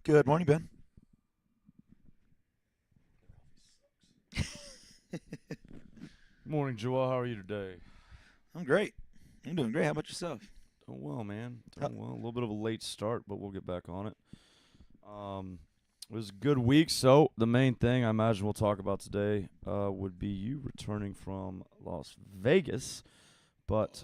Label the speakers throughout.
Speaker 1: Good morning, Ben.
Speaker 2: Morning, Joel. How are you today?
Speaker 1: I'm great. I'm doing great. How about yourself?
Speaker 2: Doing well, man.
Speaker 1: How-
Speaker 2: Doing well. A little bit of a late start, but we'll get back on it. It was a good week. So the main thing I imagine we'll talk about today would be you returning from Las Vegas, but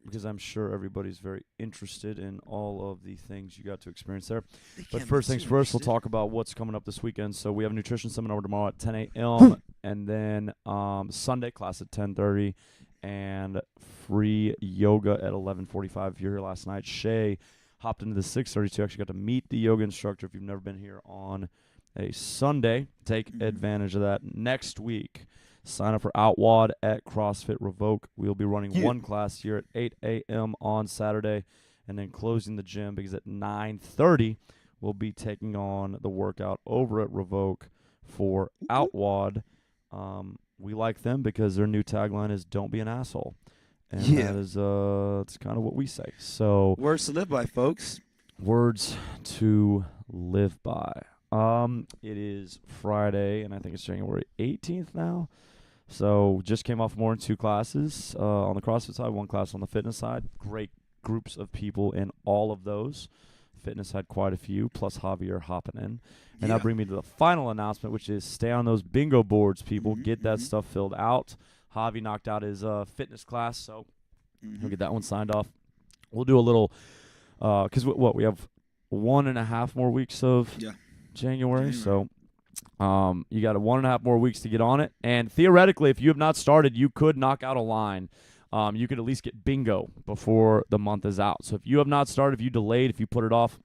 Speaker 2: because I'm sure everybody's very interested in all of the things you got to experience there.
Speaker 1: They
Speaker 2: But
Speaker 1: can't be
Speaker 2: first things
Speaker 1: too
Speaker 2: first, we'll
Speaker 1: interested.
Speaker 2: talk about what's coming up this weekend. So we have a nutrition seminar tomorrow at 10 a.m. and then Sunday class at 10:30, and free yoga at 11:45. If you're here last night, Shay hopped into the 6:30, so you actually got to meet the yoga instructor. If you've never been here on a Sunday, take advantage of that. Next week, sign up for Outwad at CrossFit Revoke. We'll be running
Speaker 1: Yeah.
Speaker 2: one class here at 8 a.m. on Saturday, and then closing the gym because at 9:30 we'll be taking on the workout over at Revoke for Outwad. We like them because their new tagline is "Don't be an asshole," and
Speaker 1: Yeah.
Speaker 2: that is it's kind of what we say. So
Speaker 1: Words to live by, folks.
Speaker 2: words to live by. It is Friday, and I think it's January 18th now. So just came off more than two classes on the CrossFit side, one class on the fitness side. Great groups of people in all of those. Fitness had quite a few, plus Javier hopping in. And that brings me to the final announcement, which is stay on those bingo boards, people. Get that stuff filled out. Javi knocked out his fitness class, so he'll get that one signed off. We'll do a little, because we have 1.5 more weeks of January, so you got 1.5 more weeks to get on it. And theoretically, if you have not started, you could knock out a line. You could at least get bingo before the month is out. So if you have not started, if you delayed, if you put it off,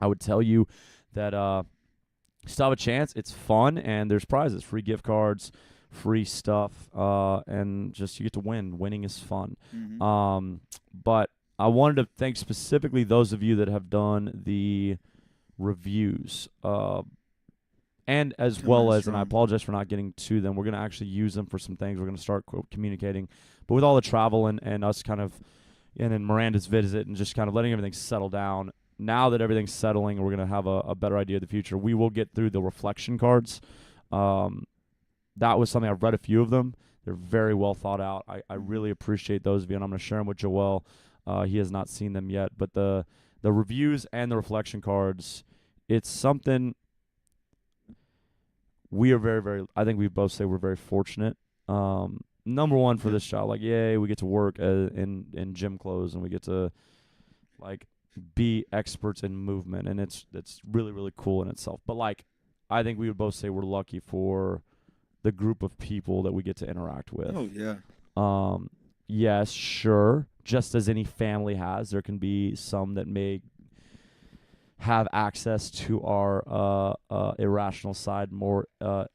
Speaker 2: I would tell you that you still have a chance. It's fun, and there's prizes, free gift cards, free stuff, and just you get to win. Winning is fun. But I wanted to thank specifically those of you that have done the reviews. And as well as, and I apologize for not getting to them, we're going to actually use them for some things. We're going to start communicating. But with all the travel and us kind of, and then Miranda's visit and just kind of letting everything settle down, now that everything's settling, we're going to have a better idea of the future. We will get through the reflection cards. That was something, I've read a few of them. They're very well thought out. I really appreciate those of you, and I'm going to share them with Joel. He has not seen them yet. But the reviews and the reflection cards, it's something we are very, very, I think we both say we're very fortunate. Number one for this job, like, yay, we get to work in gym clothes, and we get to, like, be experts in movement, and it's really, really cool in itself. But, like, I think we would both say we're lucky for the group of people that we get to interact with.
Speaker 1: Oh, yeah.
Speaker 2: Yes, sure. Just as any family has, there can be some that may have access to our irrational side more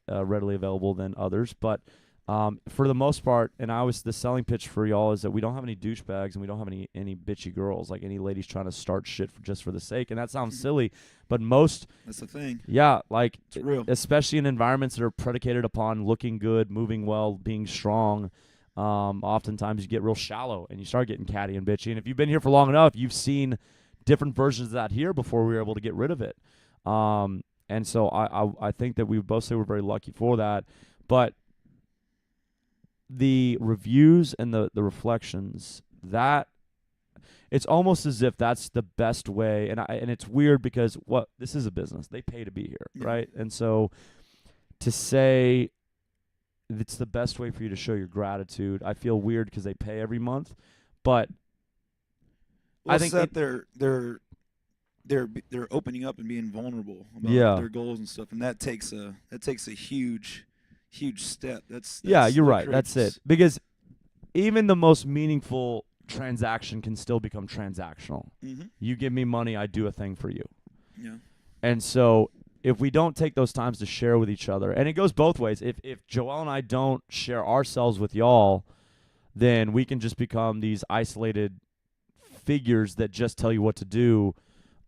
Speaker 2: readily available than others. But for the most part, and the selling pitch for y'all is that we don't have any douchebags and we don't have any bitchy girls, like any ladies trying to start shit just for the sake. And that sounds silly, but
Speaker 1: That's the thing.
Speaker 2: yeah, like,
Speaker 1: It's real.
Speaker 2: especially in environments that are predicated upon looking good, moving well, being strong, oftentimes you get real shallow and you start getting catty and bitchy. And if you've been here for long enough, you've seen different versions of that here before we were able to get rid of it. And so I think that we both say we're very lucky for that. But the reviews and the reflections, that it's almost as if that's the best way. And it's weird because this is a business. They pay to be here, right? And so to say it's the best way for you to show your gratitude, I feel weird because they pay every month, but
Speaker 1: Well,
Speaker 2: I think
Speaker 1: that they're opening up and being vulnerable about their goals and stuff, and that takes a huge step. That's
Speaker 2: you're right.
Speaker 1: courageous.
Speaker 2: That's it. Because even the most meaningful transaction can still become transactional. You give me money, I do a thing for you.
Speaker 1: Yeah.
Speaker 2: And so if we don't take those times to share with each other, and it goes both ways. If Joel and I don't share ourselves with y'all, then we can just become these isolated figures that just tell you what to do.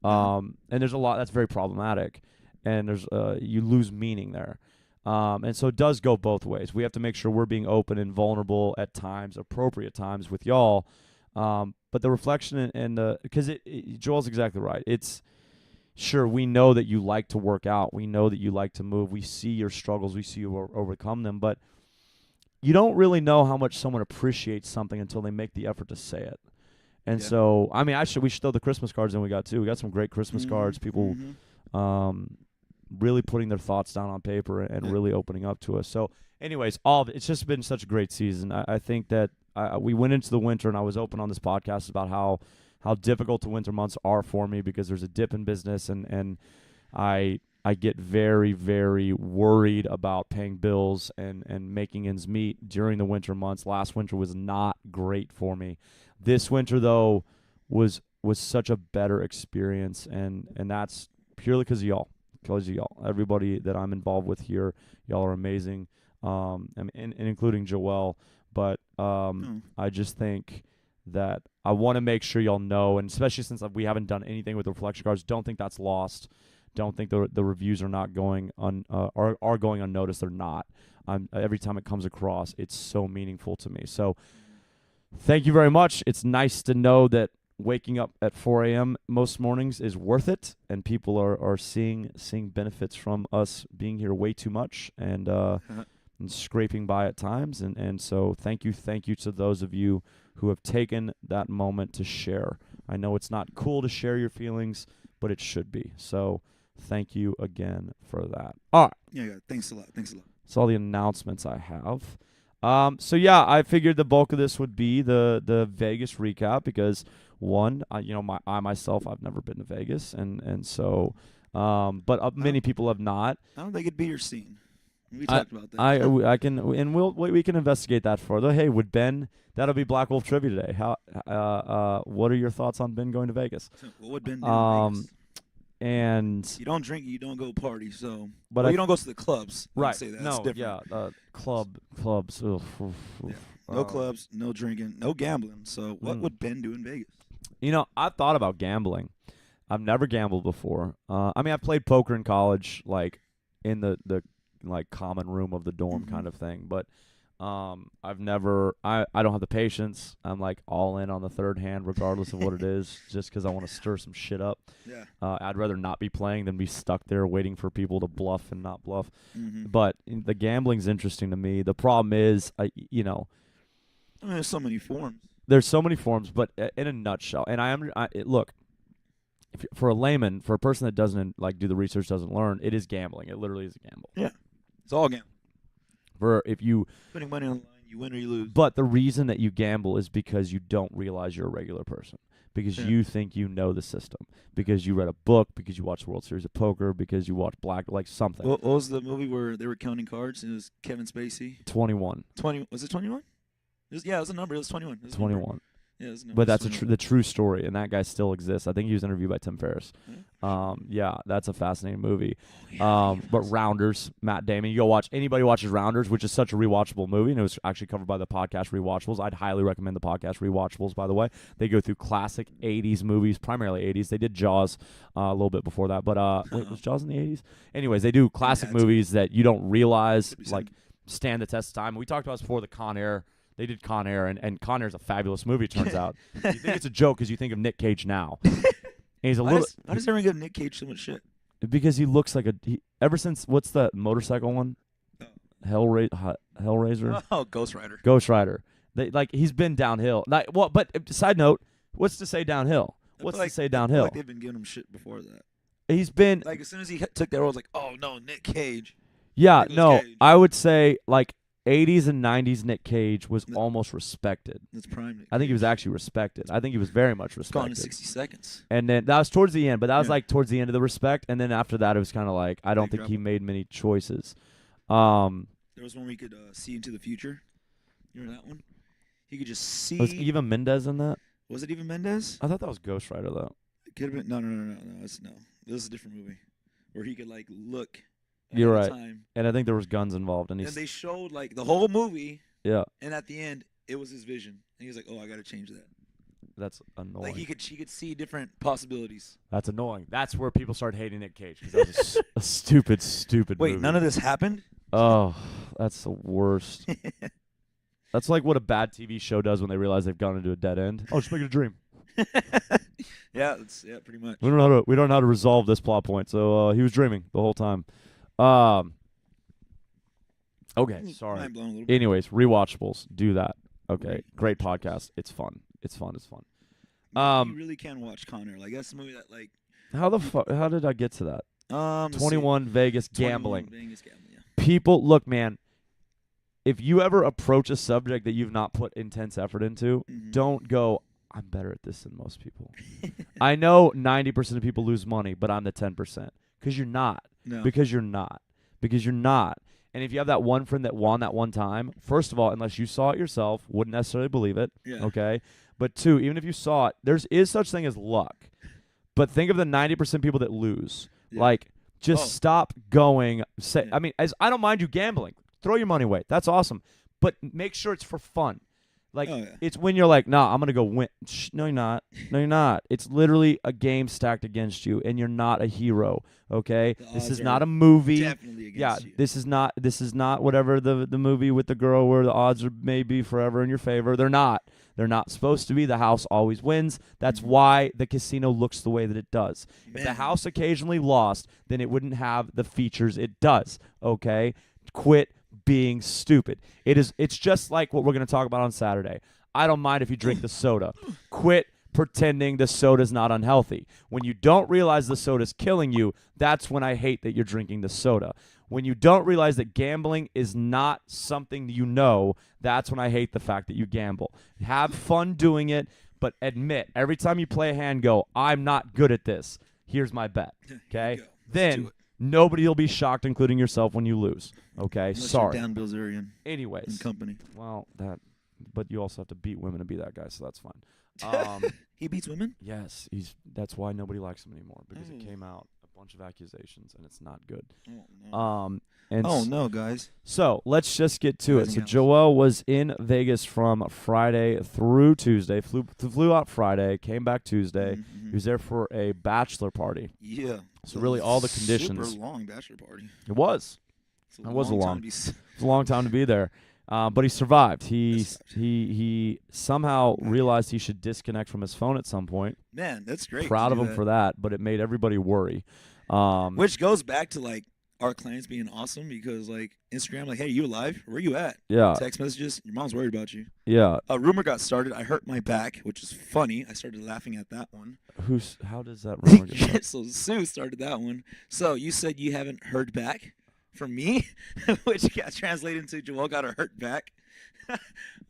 Speaker 2: And there's a lot that's very problematic, and there's you lose meaning there. And so it does go both ways. We have to make sure we're being open and vulnerable at times, appropriate times with y'all. But the reflection and because Joel's exactly right. sure, we know that you like to work out. We know that you like to move. We see your struggles. We see you overcome them. But you don't really know how much someone appreciates something until they make the effort to say it. And so, I mean, we should throw the Christmas cards in we got, too. We got some great Christmas cards. People really putting their thoughts down on paper and really opening up to us. So, anyways, it's just been such a great season. I think that we went into the winter, and I was open on this podcast about how difficult the winter months are for me because there's a dip in business, and I get very, very worried about paying bills and making ends meet during the winter months. Last winter was not great for me. This winter, though, was such a better experience, and that's purely because of y'all. Because of y'all. Everybody that I'm involved with here, y'all are amazing, and including Joel. But I just think that I want to make sure y'all know, and especially since we haven't done anything with the reflection cards, don't think that's lost. Don't think the reviews are not going are going unnoticed. They're not. Every time it comes across, it's so meaningful to me. So thank you very much. It's nice to know that waking up at 4 a.m. most mornings is worth it, and people are seeing benefits from us being here way too much and scraping by at times. And so thank you to those of you who have taken that moment to share. I know it's not cool to share your feelings, but it should be. So thank you again for that. All right.
Speaker 1: Yeah. Thanks a lot.
Speaker 2: That's all the announcements I have. So yeah, I figured the bulk of this would be the Vegas recap because I myself I've never been to Vegas and so but many people have not.
Speaker 1: I don't think it'd be your scene. We talked about that.
Speaker 2: I can and we can investigate that further. Hey, would Ben? That'll be Black Wolf Trivia today. How? What are your thoughts on Ben going to Vegas?
Speaker 1: What would Ben do in Vegas?
Speaker 2: And
Speaker 1: you don't drink, you don't go party, so
Speaker 2: but
Speaker 1: you don't go to the clubs.
Speaker 2: Right?
Speaker 1: Say that.
Speaker 2: No,
Speaker 1: different.
Speaker 2: Yeah, clubs. Ugh,
Speaker 1: yeah. No clubs, no drinking, no gambling. So what would Ben do in Vegas?
Speaker 2: I've thought about gambling. I've never gambled before. I mean, I've played poker in college, like in the like common room of the dorm kind of thing, but I've never. I don't have the patience. I'm like all in on the third hand, regardless of what it is, just because I want to stir some shit up.
Speaker 1: Yeah.
Speaker 2: I'd rather not be playing than be stuck there waiting for people to bluff and not bluff. But the gambling's interesting to me. The problem is,
Speaker 1: there's so many forms.
Speaker 2: There's so many forms, but in a nutshell, and look, for a layman, for a person that doesn't do the research, doesn't learn, it is gambling. It literally is a gamble.
Speaker 1: Yeah, it's all gambling.
Speaker 2: If you
Speaker 1: putting money on the line, you win or you lose.
Speaker 2: But the reason that you gamble is because you don't realize you're a regular person. Because you think you know the system. Because you read a book. Because you watched the World Series of Poker. Because you watched something.
Speaker 1: What was the movie where they were counting cards? And it was Kevin Spacey.
Speaker 2: 21.
Speaker 1: 20. Was it 21? It was a number. It was 21.
Speaker 2: 21.
Speaker 1: Yeah, it was a number.
Speaker 2: But that's the true story, and that guy still exists. I think he was interviewed by Tim Ferriss. Yeah, that's a fascinating movie. But Rounders, Matt Damon. Anybody watches Rounders, which is such a rewatchable movie, and it was actually covered by the podcast Rewatchables. I'd highly recommend the podcast Rewatchables, by the way. They go through classic 80s movies, primarily 80s. They did Jaws a little bit before that, but wait, was Jaws in the 80s? Anyways, they do classic movies that you don't realize stand the test of time. We talked about this before, the Con Air. They did Con Air, and Con Air is a fabulous movie, it turns out. You think it's a joke because you think of Nick Cage now. And he's
Speaker 1: why does everyone give Nick Cage so much shit?
Speaker 2: Because he looks like ever since, what's that motorcycle one? Hellraiser?
Speaker 1: Oh, Ghost Rider.
Speaker 2: Ghost Rider. He's been downhill. But side note, what's to say downhill? What's to say downhill?
Speaker 1: I feel like they've been giving him shit before that.
Speaker 2: He's been...
Speaker 1: as soon as he took that role, I was like, oh, no, Nick Cage.
Speaker 2: Yeah, no, Cage. I would say, 80s and 90s Nick Cage was almost respected.
Speaker 1: That's prime Nick Cage.
Speaker 2: I think he was actually respected. I think he was very much respected.
Speaker 1: Gone in 60 seconds.
Speaker 2: And then that was towards the end, but that was towards the end of the respect. And then after that, it was kind of I don't think he made many choices.
Speaker 1: There was one where he could see into the future. You remember that one? He could just see.
Speaker 2: Was Eva Mendes in that?
Speaker 1: Was it Eva Mendes?
Speaker 2: I thought that was Ghost Rider, though.
Speaker 1: It could have been. No. This is a different movie where he could look.
Speaker 2: You're right. And I think there was guns involved. And
Speaker 1: they showed the whole movie.
Speaker 2: Yeah.
Speaker 1: And at the end, it was his vision. And he was like, oh, I got to change that.
Speaker 2: That's annoying.
Speaker 1: He could see different possibilities.
Speaker 2: That's annoying. That's where people start hating Nick Cage. Because that was a stupid
Speaker 1: Wait,
Speaker 2: movie.
Speaker 1: None of this happened?
Speaker 2: Oh, that's the worst. That's like what a bad TV show does when they realize they've gone into a dead end. Oh, just make it a dream.
Speaker 1: Yeah, pretty much.
Speaker 2: We don't know how to resolve this plot point. So he was dreaming the whole time. Okay, sorry.
Speaker 1: Mind blown a little bit.
Speaker 2: Anyways, rewatchables. Do that. Okay, great podcast. It's fun. It's fun.
Speaker 1: You really can watch Con Air. Like that's a movie that like.
Speaker 2: How did I get to that? 21 Vegas gambling.
Speaker 1: 21 Vegas gambling. Yeah.
Speaker 2: People, look, man. If you ever approach a subject that you've not put intense effort into, don't go, I'm better at this than most people. I know 90% of people lose money, but I'm the 10%. Because you're not.
Speaker 1: No.
Speaker 2: Because you're not. And if you have that one friend that won that one time, first of all, unless you saw it yourself, wouldn't necessarily believe it.
Speaker 1: Yeah.
Speaker 2: Okay? But two, even if you saw it, there is such thing as luck. But think of the 90% people that lose.
Speaker 1: Yeah.
Speaker 2: Like, just stop going. I mean, I don't mind you gambling. Throw your money away. That's awesome. But make sure it's for fun. Like, it's when you're like, nah, I'm going to go win. No, you're not. No, you're not. It's literally a game stacked against you, and you're not a hero, okay? This is not a movie.
Speaker 1: Definitely against you.
Speaker 2: This is not whatever the movie with the girl where the odds are maybe forever in your favor. They're not. They're not supposed to be. The house always wins. That's why the casino looks the way that it does.
Speaker 1: Man.
Speaker 2: If the house occasionally lost, then it wouldn't have the features it does, okay? Quit being stupid. It's just like what we're going to talk about on Saturday. I don't mind if you drink the soda. Quit pretending the soda's not unhealthy. When you don't realize the soda's killing you, that's when I hate that you're drinking the soda. When you don't realize that gambling is not something you know, that's when I hate the fact that you gamble. Have fun doing it, but admit every time you play a hand, go, I'm not good at this. Here's my bet. Okay? Then nobody will be shocked, including yourself, when you lose. Okay?
Speaker 1: Unless
Speaker 2: Sorry.
Speaker 1: you're Dan Bilzerian.
Speaker 2: Anyways.
Speaker 1: And company.
Speaker 2: Well, but you also have to beat women to be that guy, so that's fine.
Speaker 1: He beats women?
Speaker 2: Yes. That's why nobody likes him anymore, because it came out a bunch of accusations, and it's not good.
Speaker 1: Oh, no. No, guys.
Speaker 2: So let's just get to it. So Joel was in Vegas from Friday through Tuesday. Flew out Friday, came back Tuesday. He was there for a bachelor party.
Speaker 1: Yeah.
Speaker 2: So really all the conditions.
Speaker 1: Super long bachelor party.
Speaker 2: It was. It was a long time to be there. But he survived. He somehow realized he should disconnect from his phone at some point.
Speaker 1: Man, that's great.
Speaker 2: Proud of him for that, but it made everybody worry.
Speaker 1: Which goes back to like our clients being awesome because like Instagram, like, hey, you alive? Where you at?
Speaker 2: Yeah.
Speaker 1: Text messages. Your mom's worried about you.
Speaker 2: Yeah.
Speaker 1: A rumor got started. I hurt my back, which is funny. I started laughing at that one.
Speaker 2: How does that rumor get started?
Speaker 1: So Sue started that one. So you said you haven't heard back from me, which got translated into Joel got a hurt back.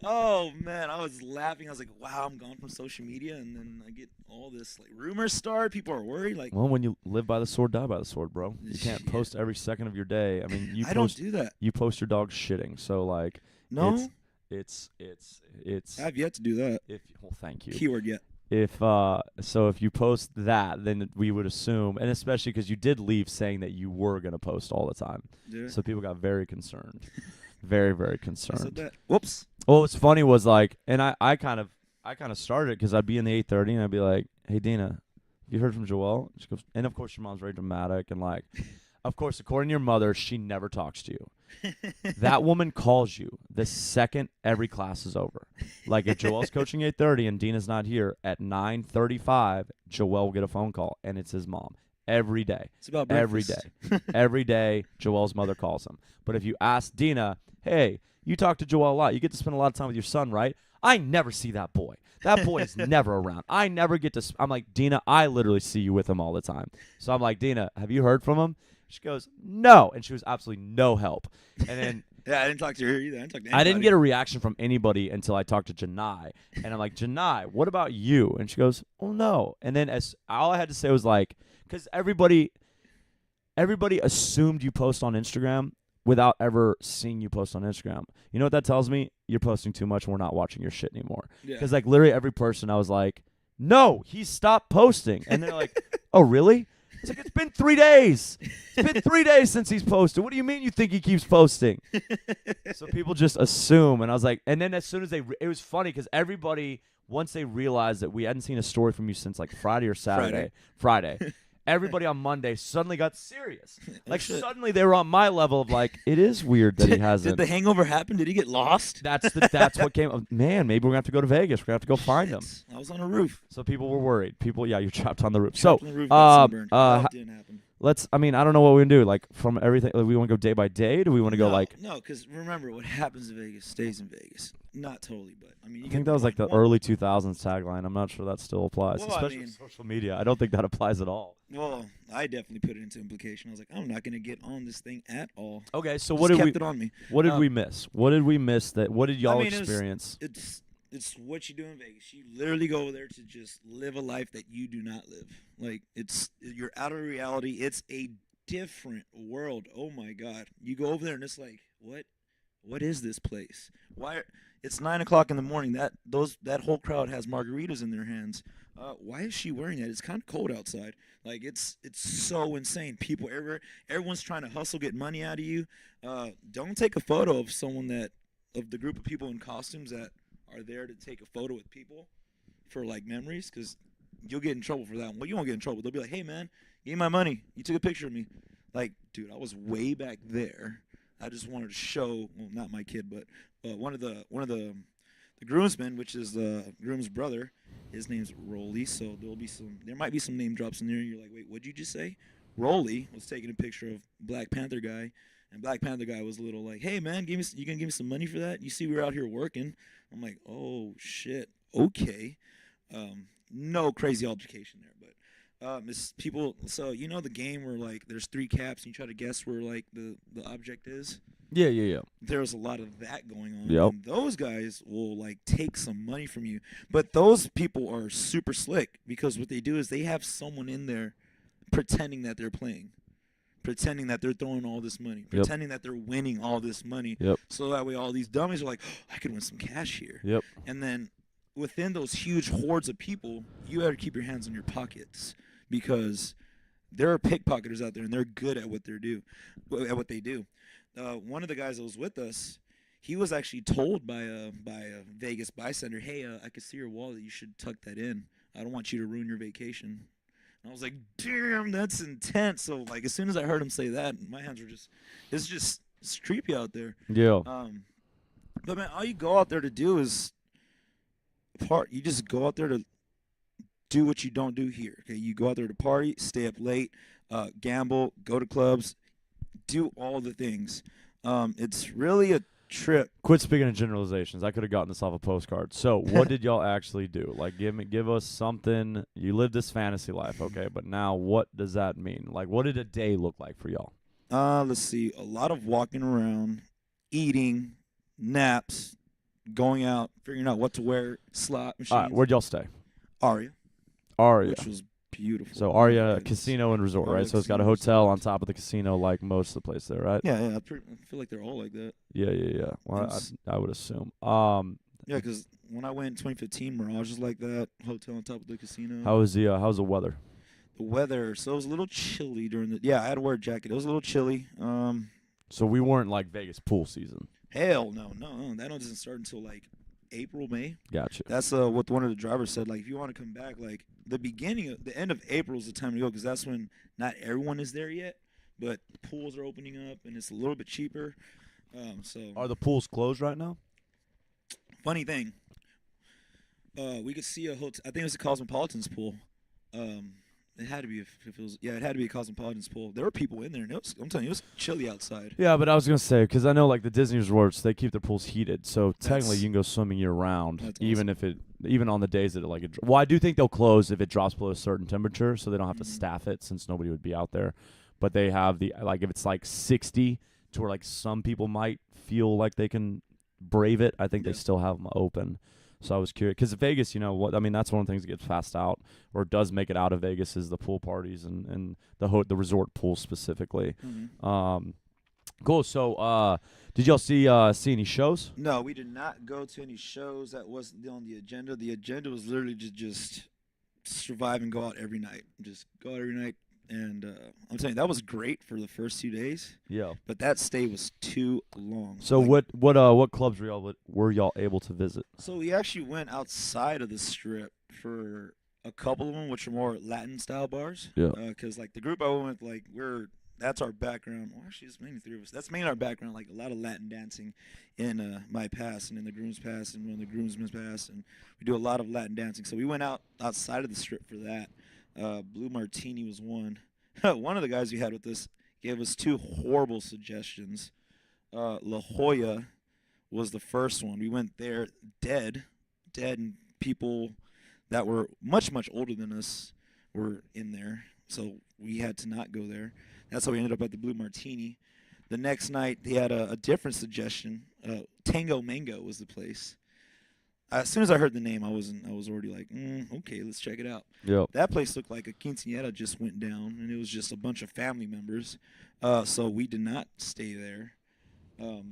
Speaker 1: Oh man, I was laughing. I was like, "Wow, I'm gone from social media," and then I get all this like rumors start. People are worried. Like,
Speaker 2: well, when you live by the sword, die by the sword, bro. You can't post every second of your day. I mean,
Speaker 1: I don't do that.
Speaker 2: You post your dog shitting, so like,
Speaker 1: no,
Speaker 2: it's.
Speaker 1: I've yet to do that.
Speaker 2: Well, thank you.
Speaker 1: Keyword yet.
Speaker 2: If you post that, then we would assume, and especially because you did leave saying that you were gonna post all the time, so people got very concerned. Very, very concerned.
Speaker 1: I said that. Whoops.
Speaker 2: Well, what's funny was like, and I kind of started it because I'd be in the 8:30 and I'd be like, "Hey, Dina, you heard from Joel?" She goes, and of course your mom's very dramatic and like, of course according to your mother, she never talks to you. That woman calls you the second every class is over. Like if Joel's coaching 8:30 and Dina's not here at 9:35, Joel will get a phone call and it's his mom. Every day.
Speaker 1: It's about breakfast.
Speaker 2: Every day. Every day, Joel's mother calls him. But if you ask Dina, hey, you talk to Joel a lot. You get to spend a lot of time with your son, right? I never see that boy. That boy is never around. I never get to I'm like, Dina, I literally see you with him all the time. So I'm like, Dina, have you heard from him? She goes, no. And she was absolutely no help. And then
Speaker 1: yeah, I didn't talk to her either. I didn't talk to anybody.
Speaker 2: I didn't get a reaction from anybody until I talked to Janai. And I'm like, Janai, what about you? And she goes, oh, no. And then all I had to say was like, because everybody assumed you post on Instagram without ever seeing you post on Instagram. You know what that tells me? You're posting too much and we're not watching your shit anymore. Because like literally every person I was like, no, he stopped posting. And they're like, oh, really? It's like, it's been 3 days. It's been 3 days since he's posted. What do you mean you think he keeps posting? So people just assume. And I was like, and then as soon as it was funny because everybody, once they realized that we hadn't seen a story from you since like Friday or Saturday, Friday. Everybody on Monday suddenly got serious.
Speaker 1: Oh,
Speaker 2: Like
Speaker 1: shit.
Speaker 2: suddenly they were on my level of like, it is weird that he
Speaker 1: Did
Speaker 2: hasn't.
Speaker 1: the hangover happen? Did he get lost?
Speaker 2: That's what came up. Man, maybe we're gonna have to go to Vegas. We're gonna have to go find him.
Speaker 1: Shit, I was on a roof.
Speaker 2: So people were worried. People, yeah, you're trapped on the roof.
Speaker 1: Trapped
Speaker 2: So,
Speaker 1: on the roof, got sunburned. That didn't happen.
Speaker 2: I mean, I don't know what we can do. Like from everything, like, we want to go day by day. Do we want to go like?
Speaker 1: No, because remember, what happens in Vegas stays in Vegas. Not totally, but I mean, you
Speaker 2: I think
Speaker 1: get
Speaker 2: that was like the
Speaker 1: one-
Speaker 2: early 2000s tagline. I'm not sure that still applies,
Speaker 1: Well, I
Speaker 2: especially
Speaker 1: mean-
Speaker 2: with social media. I don't think that applies at all.
Speaker 1: Well, I definitely put it into implication. I was like, I'm not gonna get on this thing at all.
Speaker 2: Okay, so
Speaker 1: Just
Speaker 2: what did
Speaker 1: kept
Speaker 2: we?
Speaker 1: it on me.
Speaker 2: What did
Speaker 1: Um,
Speaker 2: we miss? What did we miss? That what did y'all
Speaker 1: mean, it was-
Speaker 2: experience?
Speaker 1: It's what you do in Vegas. You literally go over there to just live a life that you do not live. Like you're out of reality. It's a different world. Oh my God! You go over there and it's like, what is this place? Why? It's 9 o'clock in the morning. That whole crowd has margaritas in their hands. Why is she wearing that? It's kind of cold outside. Like it's so insane. People everywhere. Everyone's trying to hustle, get money out of you. Don't take a photo of of the group of people in costumes that are there to take a photo with people for like memories, because you'll get in trouble for that one. Well, you won't get in trouble. They'll be like, hey man, give me my money. You took a picture of me. Like, dude, I was way back there. I just wanted to show, well, not my kid, but one of the groomsmen, which is the groom's brother. His name's Rolly. So there might be some name drops in there. And you're like, wait, what'd you just say? Rolly was taking a picture of Black Panther guy, and Black Panther guy was a little like, hey man, you gonna give me some money for that? You see, we're out here working. I'm like, oh shit, okay. No crazy altercation there, but it's people. So you know the game where like there's three caps and you try to guess where like the object is.
Speaker 2: Yeah.
Speaker 1: There's a lot of that going on.
Speaker 2: Yep.
Speaker 1: And those guys will like take some money from you, but those people are super slick because what they do is they have someone in there pretending that they're playing, pretending that they're throwing all this money, pretending that they're winning all this money.
Speaker 2: Yep.
Speaker 1: So that way all these dummies are like, oh, I could win some cash here.
Speaker 2: Yep.
Speaker 1: And then within those huge hordes of people, you have to keep your hands in your pockets because there are pickpocketers out there and they're good at what they do. One of the guys that was with us, he was actually told by a Vegas bystander, hey, I could see your wallet. You should tuck that in. I don't want you to ruin your vacation. And I was like, damn, that's intense. So like as soon as I heard him say that, my hands were it's creepy out there.
Speaker 2: Yeah.
Speaker 1: But man, all you go out there to do is you just go out there to do what you don't do here. Okay, you go out there to party, stay up late, gamble, go to clubs, do all the things. It's really a trip.
Speaker 2: Quit speaking in generalizations. I could have gotten this off a postcard. So, what did y'all actually do? Like, give us something. You lived this fantasy life, okay? But now, what does that mean? Like, what did a day look like for y'all?
Speaker 1: Let's see. A lot of walking around, eating, naps, going out, figuring out what to wear, slot machines.
Speaker 2: All right, where'd y'all stay?
Speaker 1: Aria, which was beautiful.
Speaker 2: So
Speaker 1: Oh my
Speaker 2: Aria
Speaker 1: goodness.
Speaker 2: Casino and Resort,
Speaker 1: Aria
Speaker 2: right? So it's got a
Speaker 1: Casino
Speaker 2: hotel
Speaker 1: Resort.
Speaker 2: on top of the casino, like most of the place there, right?
Speaker 1: Yeah. I feel like they're all like that.
Speaker 2: Yeah. Well,
Speaker 1: It's-
Speaker 2: I would assume.
Speaker 1: Yeah, because when I went in 2015, Mirage was like that. Hotel on top of the casino.
Speaker 2: how's the weather?
Speaker 1: The weather, so it was a little chilly during the. Yeah, I had to wear a jacket. It was a little chilly.
Speaker 2: So we weren't like Vegas pool season.
Speaker 1: Hell no. That one doesn't start until like April, May.
Speaker 2: Gotcha.
Speaker 1: That's what one of the drivers said. Like, if you want to come back, like the end of April is the time to go because that's when not everyone is there yet, but pools are opening up and it's a little bit cheaper. So
Speaker 2: Are the pools closed right now?
Speaker 1: funny thing, we could see a hotel. I think it was a Cosmopolitan's pool. It had to be if it was. Yeah, it had to be a Cosmopolitan's pool. There were people in there, and I'm telling you, it was chilly outside.
Speaker 2: Yeah, but I was gonna say because I know like the Disney resorts, they keep their pools heated, so technically
Speaker 1: That's-
Speaker 2: you can go swimming year round,
Speaker 1: That's
Speaker 2: even on the days that well, I do think they'll close if it drops below a certain temperature, so they don't have to
Speaker 1: Mhm.
Speaker 2: staff it since nobody would be out there. But they have if it's like 60 to where like some people might feel like they can brave it. I think
Speaker 1: Yeah.
Speaker 2: they still have them open. So I was curious because Vegas, that's one of the things that gets fast out or does make it out of Vegas is the pool parties and the resort pool specifically.
Speaker 1: Mhm.
Speaker 2: Cool. So, did y'all see any shows?
Speaker 1: No, we did not go to any shows. That wasn't on the agenda. The agenda was literally just survive and go out every night. Just go out every night. And I'm telling you, that was great for the first 2 days.
Speaker 2: Yeah.
Speaker 1: But that stay was too long.
Speaker 2: So
Speaker 1: Like,
Speaker 2: what clubs were y'all able to visit?
Speaker 1: So we actually went outside of the strip for a couple of them which are more Latin style bars.
Speaker 2: Yeah.
Speaker 1: Because like the group I went with, like that's our background. Well, actually, it's mainly three of us. That's mainly our background. Like a lot of Latin dancing in my past and in the groom's past and in the groomsmen's past, and we do a lot of Latin dancing. So we went outside of the strip for that. Blue Martini was one. One of the guys we had with us gave us two horrible suggestions. La Jolla was the first one. We went there dead, and people that were much, much older than us were in there. So we had to not go there. That's how we ended up at the Blue Martini. The next night, they had a different suggestion. Tango Mango was the place. As soon as I heard the name, I was already like, okay, let's check it out.
Speaker 2: Yep.
Speaker 1: That place looked like a quinceañera just went down, and it was just a bunch of family members. So we did not stay there.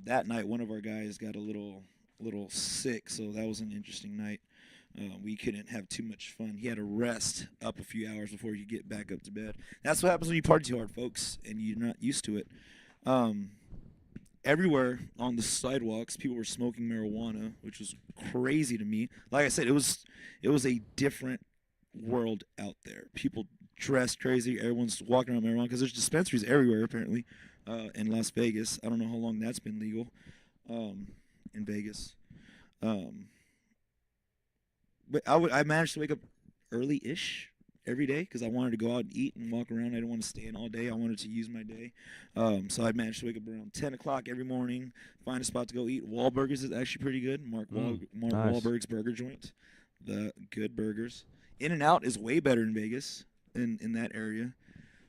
Speaker 1: That night, one of our guys got a little sick, so that was an interesting night. We couldn't have too much fun. He had to rest up a few hours before you get back up to bed. That's what happens when you party too hard, folks, and you're not used to it. Everywhere on the sidewalks, people were smoking marijuana, which was crazy to me. Like I said, it was a different world out there. People dressed crazy. Everyone's walking around marijuana because there's dispensaries everywhere apparently in Las Vegas. I don't know how long that's been legal in Vegas. But I managed to wake up early-ish every day because I wanted to go out and eat and walk around. I didn't want to stay in all day. I wanted to use my day. So I managed to wake up around 10 o'clock every morning, find a spot to go eat. Wahlburgers is actually pretty good. Mark
Speaker 2: Nice.
Speaker 1: Wahlberg's burger joint. The good burgers. In-N-Out is way better in Vegas in that area.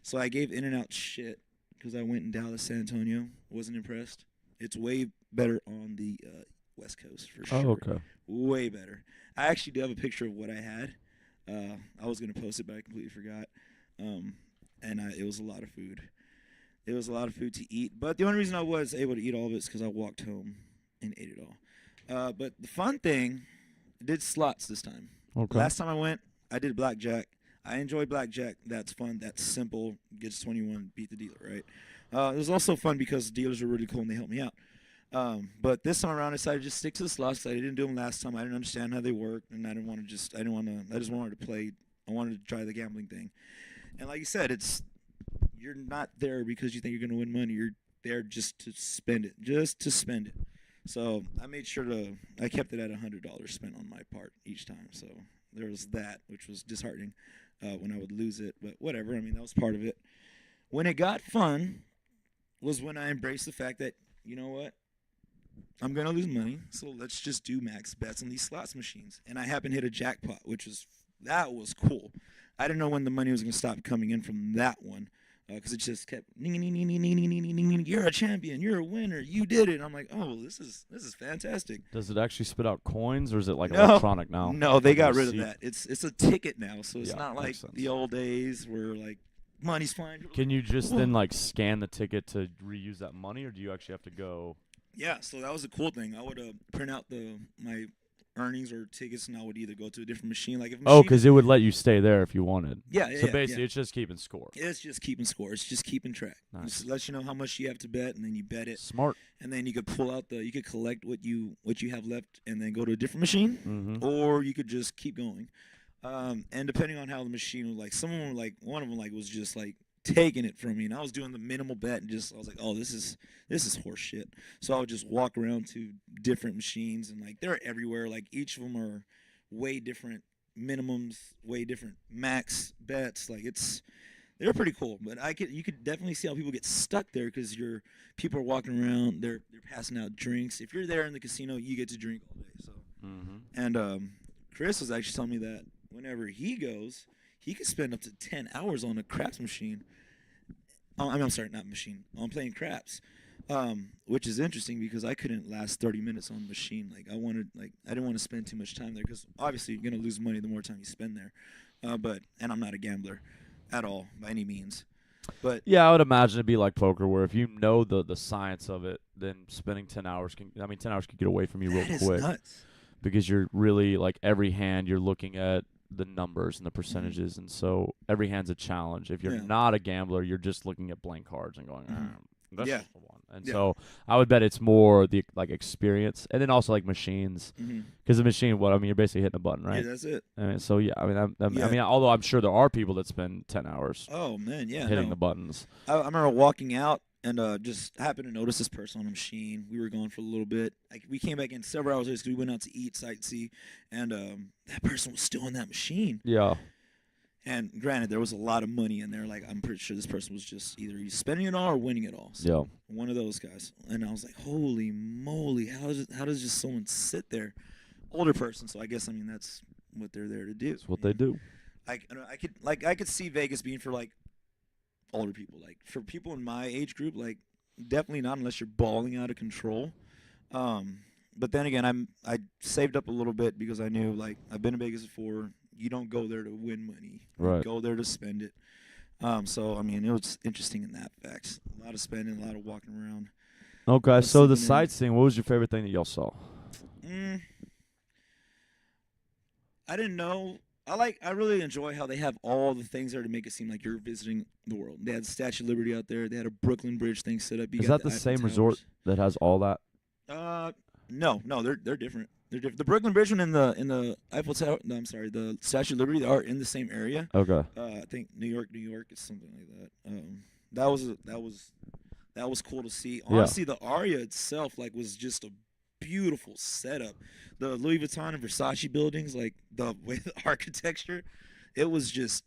Speaker 1: So I gave In-N-Out shit because I went in Dallas, San Antonio. Wasn't impressed. It's way better on the West Coast for sure.
Speaker 2: Oh, okay.
Speaker 1: Way better. I actually do have a picture of what I had. I was going to post it, but I completely forgot. It was a lot of food. It was a lot of food to eat. But the only reason I was able to eat all of it is because I walked home and ate it all. But the fun thing, I did slots this time.
Speaker 2: Okay.
Speaker 1: Last time I went, I did blackjack. I enjoy blackjack. That's fun. That's simple. Gets 21, beat the dealer, right? It was also fun because the dealers were really cool and they helped me out. But this time around, I decided to just stick to the slots. I didn't do them last time. I didn't understand how they worked, and I just wanted to play. I wanted to try the gambling thing. And like you said, you're not there because you think you're going to win money. You're there just to spend it, So I made sure I kept it at $100 spent on my part each time. So there was that, which was disheartening when I would lose it. But whatever. I mean, that was part of it. When it got fun was when I embraced the fact that, you know what? I'm going to lose money, so let's just do max bets on these slots machines. And I happened to hit a jackpot, that was cool. I didn't know when the money was going to stop coming in from that one because it just kept, you're a champion, you're a winner, you did it. And I'm like, oh, this is fantastic.
Speaker 2: Does it actually spit out coins, or is it like electronic now?
Speaker 1: No, they
Speaker 2: Like
Speaker 1: got
Speaker 2: a
Speaker 1: rid of
Speaker 2: receipt?
Speaker 1: that. It's a ticket now, so it's
Speaker 2: Yeah,
Speaker 1: not like
Speaker 2: makes sense.
Speaker 1: the old days where like money's flying.
Speaker 2: Can you just then like scan the ticket to reuse that money, or do you actually have to go?
Speaker 1: Yeah, so that was a cool thing. I would print out my earnings or tickets, and I would either go to a different machine. Like if a
Speaker 2: Oh,
Speaker 1: machine,
Speaker 2: because it would let you stay there if you wanted.
Speaker 1: yeah,
Speaker 2: So basically, it's just keeping score.
Speaker 1: it's just keeping score. It's just keeping track.
Speaker 2: Nice.
Speaker 1: It lets you know how much you have to bet, and then you bet it,
Speaker 2: Smart.
Speaker 1: and then you could pull out you could collect what you have left, and then go to a different machine,
Speaker 2: Mm-hmm.
Speaker 1: or you could just keep going. And depending on how the machine was, like one of them was just like taking it from me, and I was doing the minimal bet, and I was like, oh, this is horse shit. So I would just walk around to different machines, and like they're everywhere. Like each of them are way different minimums, way different max bets. Like they're pretty cool. But you could definitely see how people get stuck there because people are walking around, they're passing out drinks. If you're there in the casino, you get to drink all day. So
Speaker 2: Mm-hmm.
Speaker 1: and Chris was actually telling me that whenever he goes, he could spend up to 10 hours on a craps machine. I'm sorry, not machine. I'm playing craps, which is interesting because I couldn't last 30 minutes on the machine. I didn't want to spend too much time there because obviously you're gonna lose money the more time you spend there. And I'm not a gambler at all by any means. But
Speaker 2: Yeah, I would imagine it'd be like poker, where if you know the science of it, then spending 10 hours 10 hours could get away from you real
Speaker 1: that is
Speaker 2: quick
Speaker 1: nuts.
Speaker 2: because you're really like every hand you're looking at the numbers and the percentages, and so every hand's a challenge. If you're
Speaker 1: Yeah.
Speaker 2: not a gambler, you're just looking at blank cards and going,
Speaker 1: Mhm.
Speaker 2: that's
Speaker 1: Yeah.
Speaker 2: just the one. And
Speaker 1: Yeah.
Speaker 2: so I would bet it's more the like experience, and then also like machines,
Speaker 1: Hmm.
Speaker 2: because the machine, what I mean, you're basically hitting a button,
Speaker 1: Yeah,
Speaker 2: right?
Speaker 1: that's it.
Speaker 2: I mean, so yeah, I mean, I
Speaker 1: Yeah.
Speaker 2: mean, although I'm sure there are people that spend 10 hours
Speaker 1: Oh man, yeah,
Speaker 2: hitting the
Speaker 1: no.
Speaker 2: buttons.
Speaker 1: I remember walking out and just happened to notice this person on a machine. We were gone for a little bit. Like we came back in several hours later because we went out to eat, sightsee, and that person was still on that machine.
Speaker 2: Yeah,
Speaker 1: And granted, there was a lot of money in there. Like I'm pretty sure this person was just either he's spending it all or winning it all. So
Speaker 2: yeah.
Speaker 1: one of those guys. And I was like, holy moly, how does just someone sit there? Older person. So I guess I mean that's what they're there to do.
Speaker 2: That's what they do.
Speaker 1: I could see Vegas being for like older people. Like for people in my age group, like definitely not unless you're balling out of control. But then again, I saved up a little bit because I knew like I've been to Vegas before. You don't go there to win money. You
Speaker 2: Right.
Speaker 1: go there to spend it. So I mean, it was interesting in that fact. A lot of spending, a lot of walking around.
Speaker 2: Okay, so the
Speaker 1: Sleeping in.
Speaker 2: sightseeing, what was your favorite thing that y'all saw?
Speaker 1: Mm, I didn't know. I really enjoy how they have all the things there to make it seem like you're visiting the world. They had the Statue of Liberty out there. They had a Brooklyn Bridge thing set up. You
Speaker 2: Is
Speaker 1: got
Speaker 2: that the
Speaker 1: Eiffel
Speaker 2: same
Speaker 1: Towers.
Speaker 2: resort that has all that?
Speaker 1: No, they're different. They're different. The Brooklyn Bridge and the Eiffel Tower. No, I'm sorry, the Statue of Liberty they are in the same area.
Speaker 2: Okay.
Speaker 1: I think New York is something like that. That was cool to see.
Speaker 2: Yeah.
Speaker 1: Honestly, the Aria itself like was just a beautiful setup. The Louis Vuitton and Versace buildings, like the way the architecture, it was just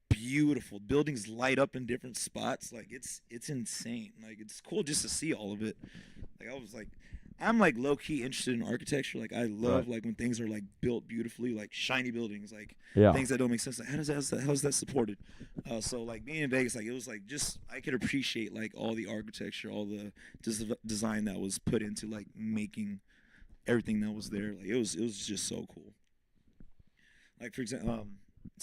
Speaker 1: beautiful. Buildings light up in different spots. Like it's insane. Like it's cool just to see all of it. Like I was like I'm like low key interested in architecture. Like I love
Speaker 2: Right.
Speaker 1: like when things are like built beautifully, like shiny buildings, like
Speaker 2: Yeah.
Speaker 1: things that don't make sense. Like how's that supported? So like being in Vegas, like it was like just I could appreciate like all the architecture, all the design that was put into like making everything that was there. Like it was just so cool. Like for example,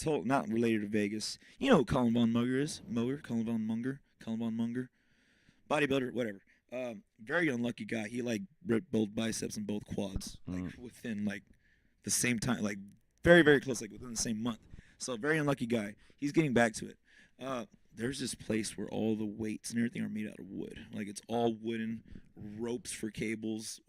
Speaker 1: not related to Vegas. You know who Colin Von Munger is? Colin Von Munger, bodybuilder, whatever. Very unlucky guy. He like ripped both biceps and both quads like within like the same time, like very very close, like within the same month. So very unlucky guy. He's getting back to it. There's this place where all the weights and everything are made out of wood. Like it's all wooden, ropes for cables,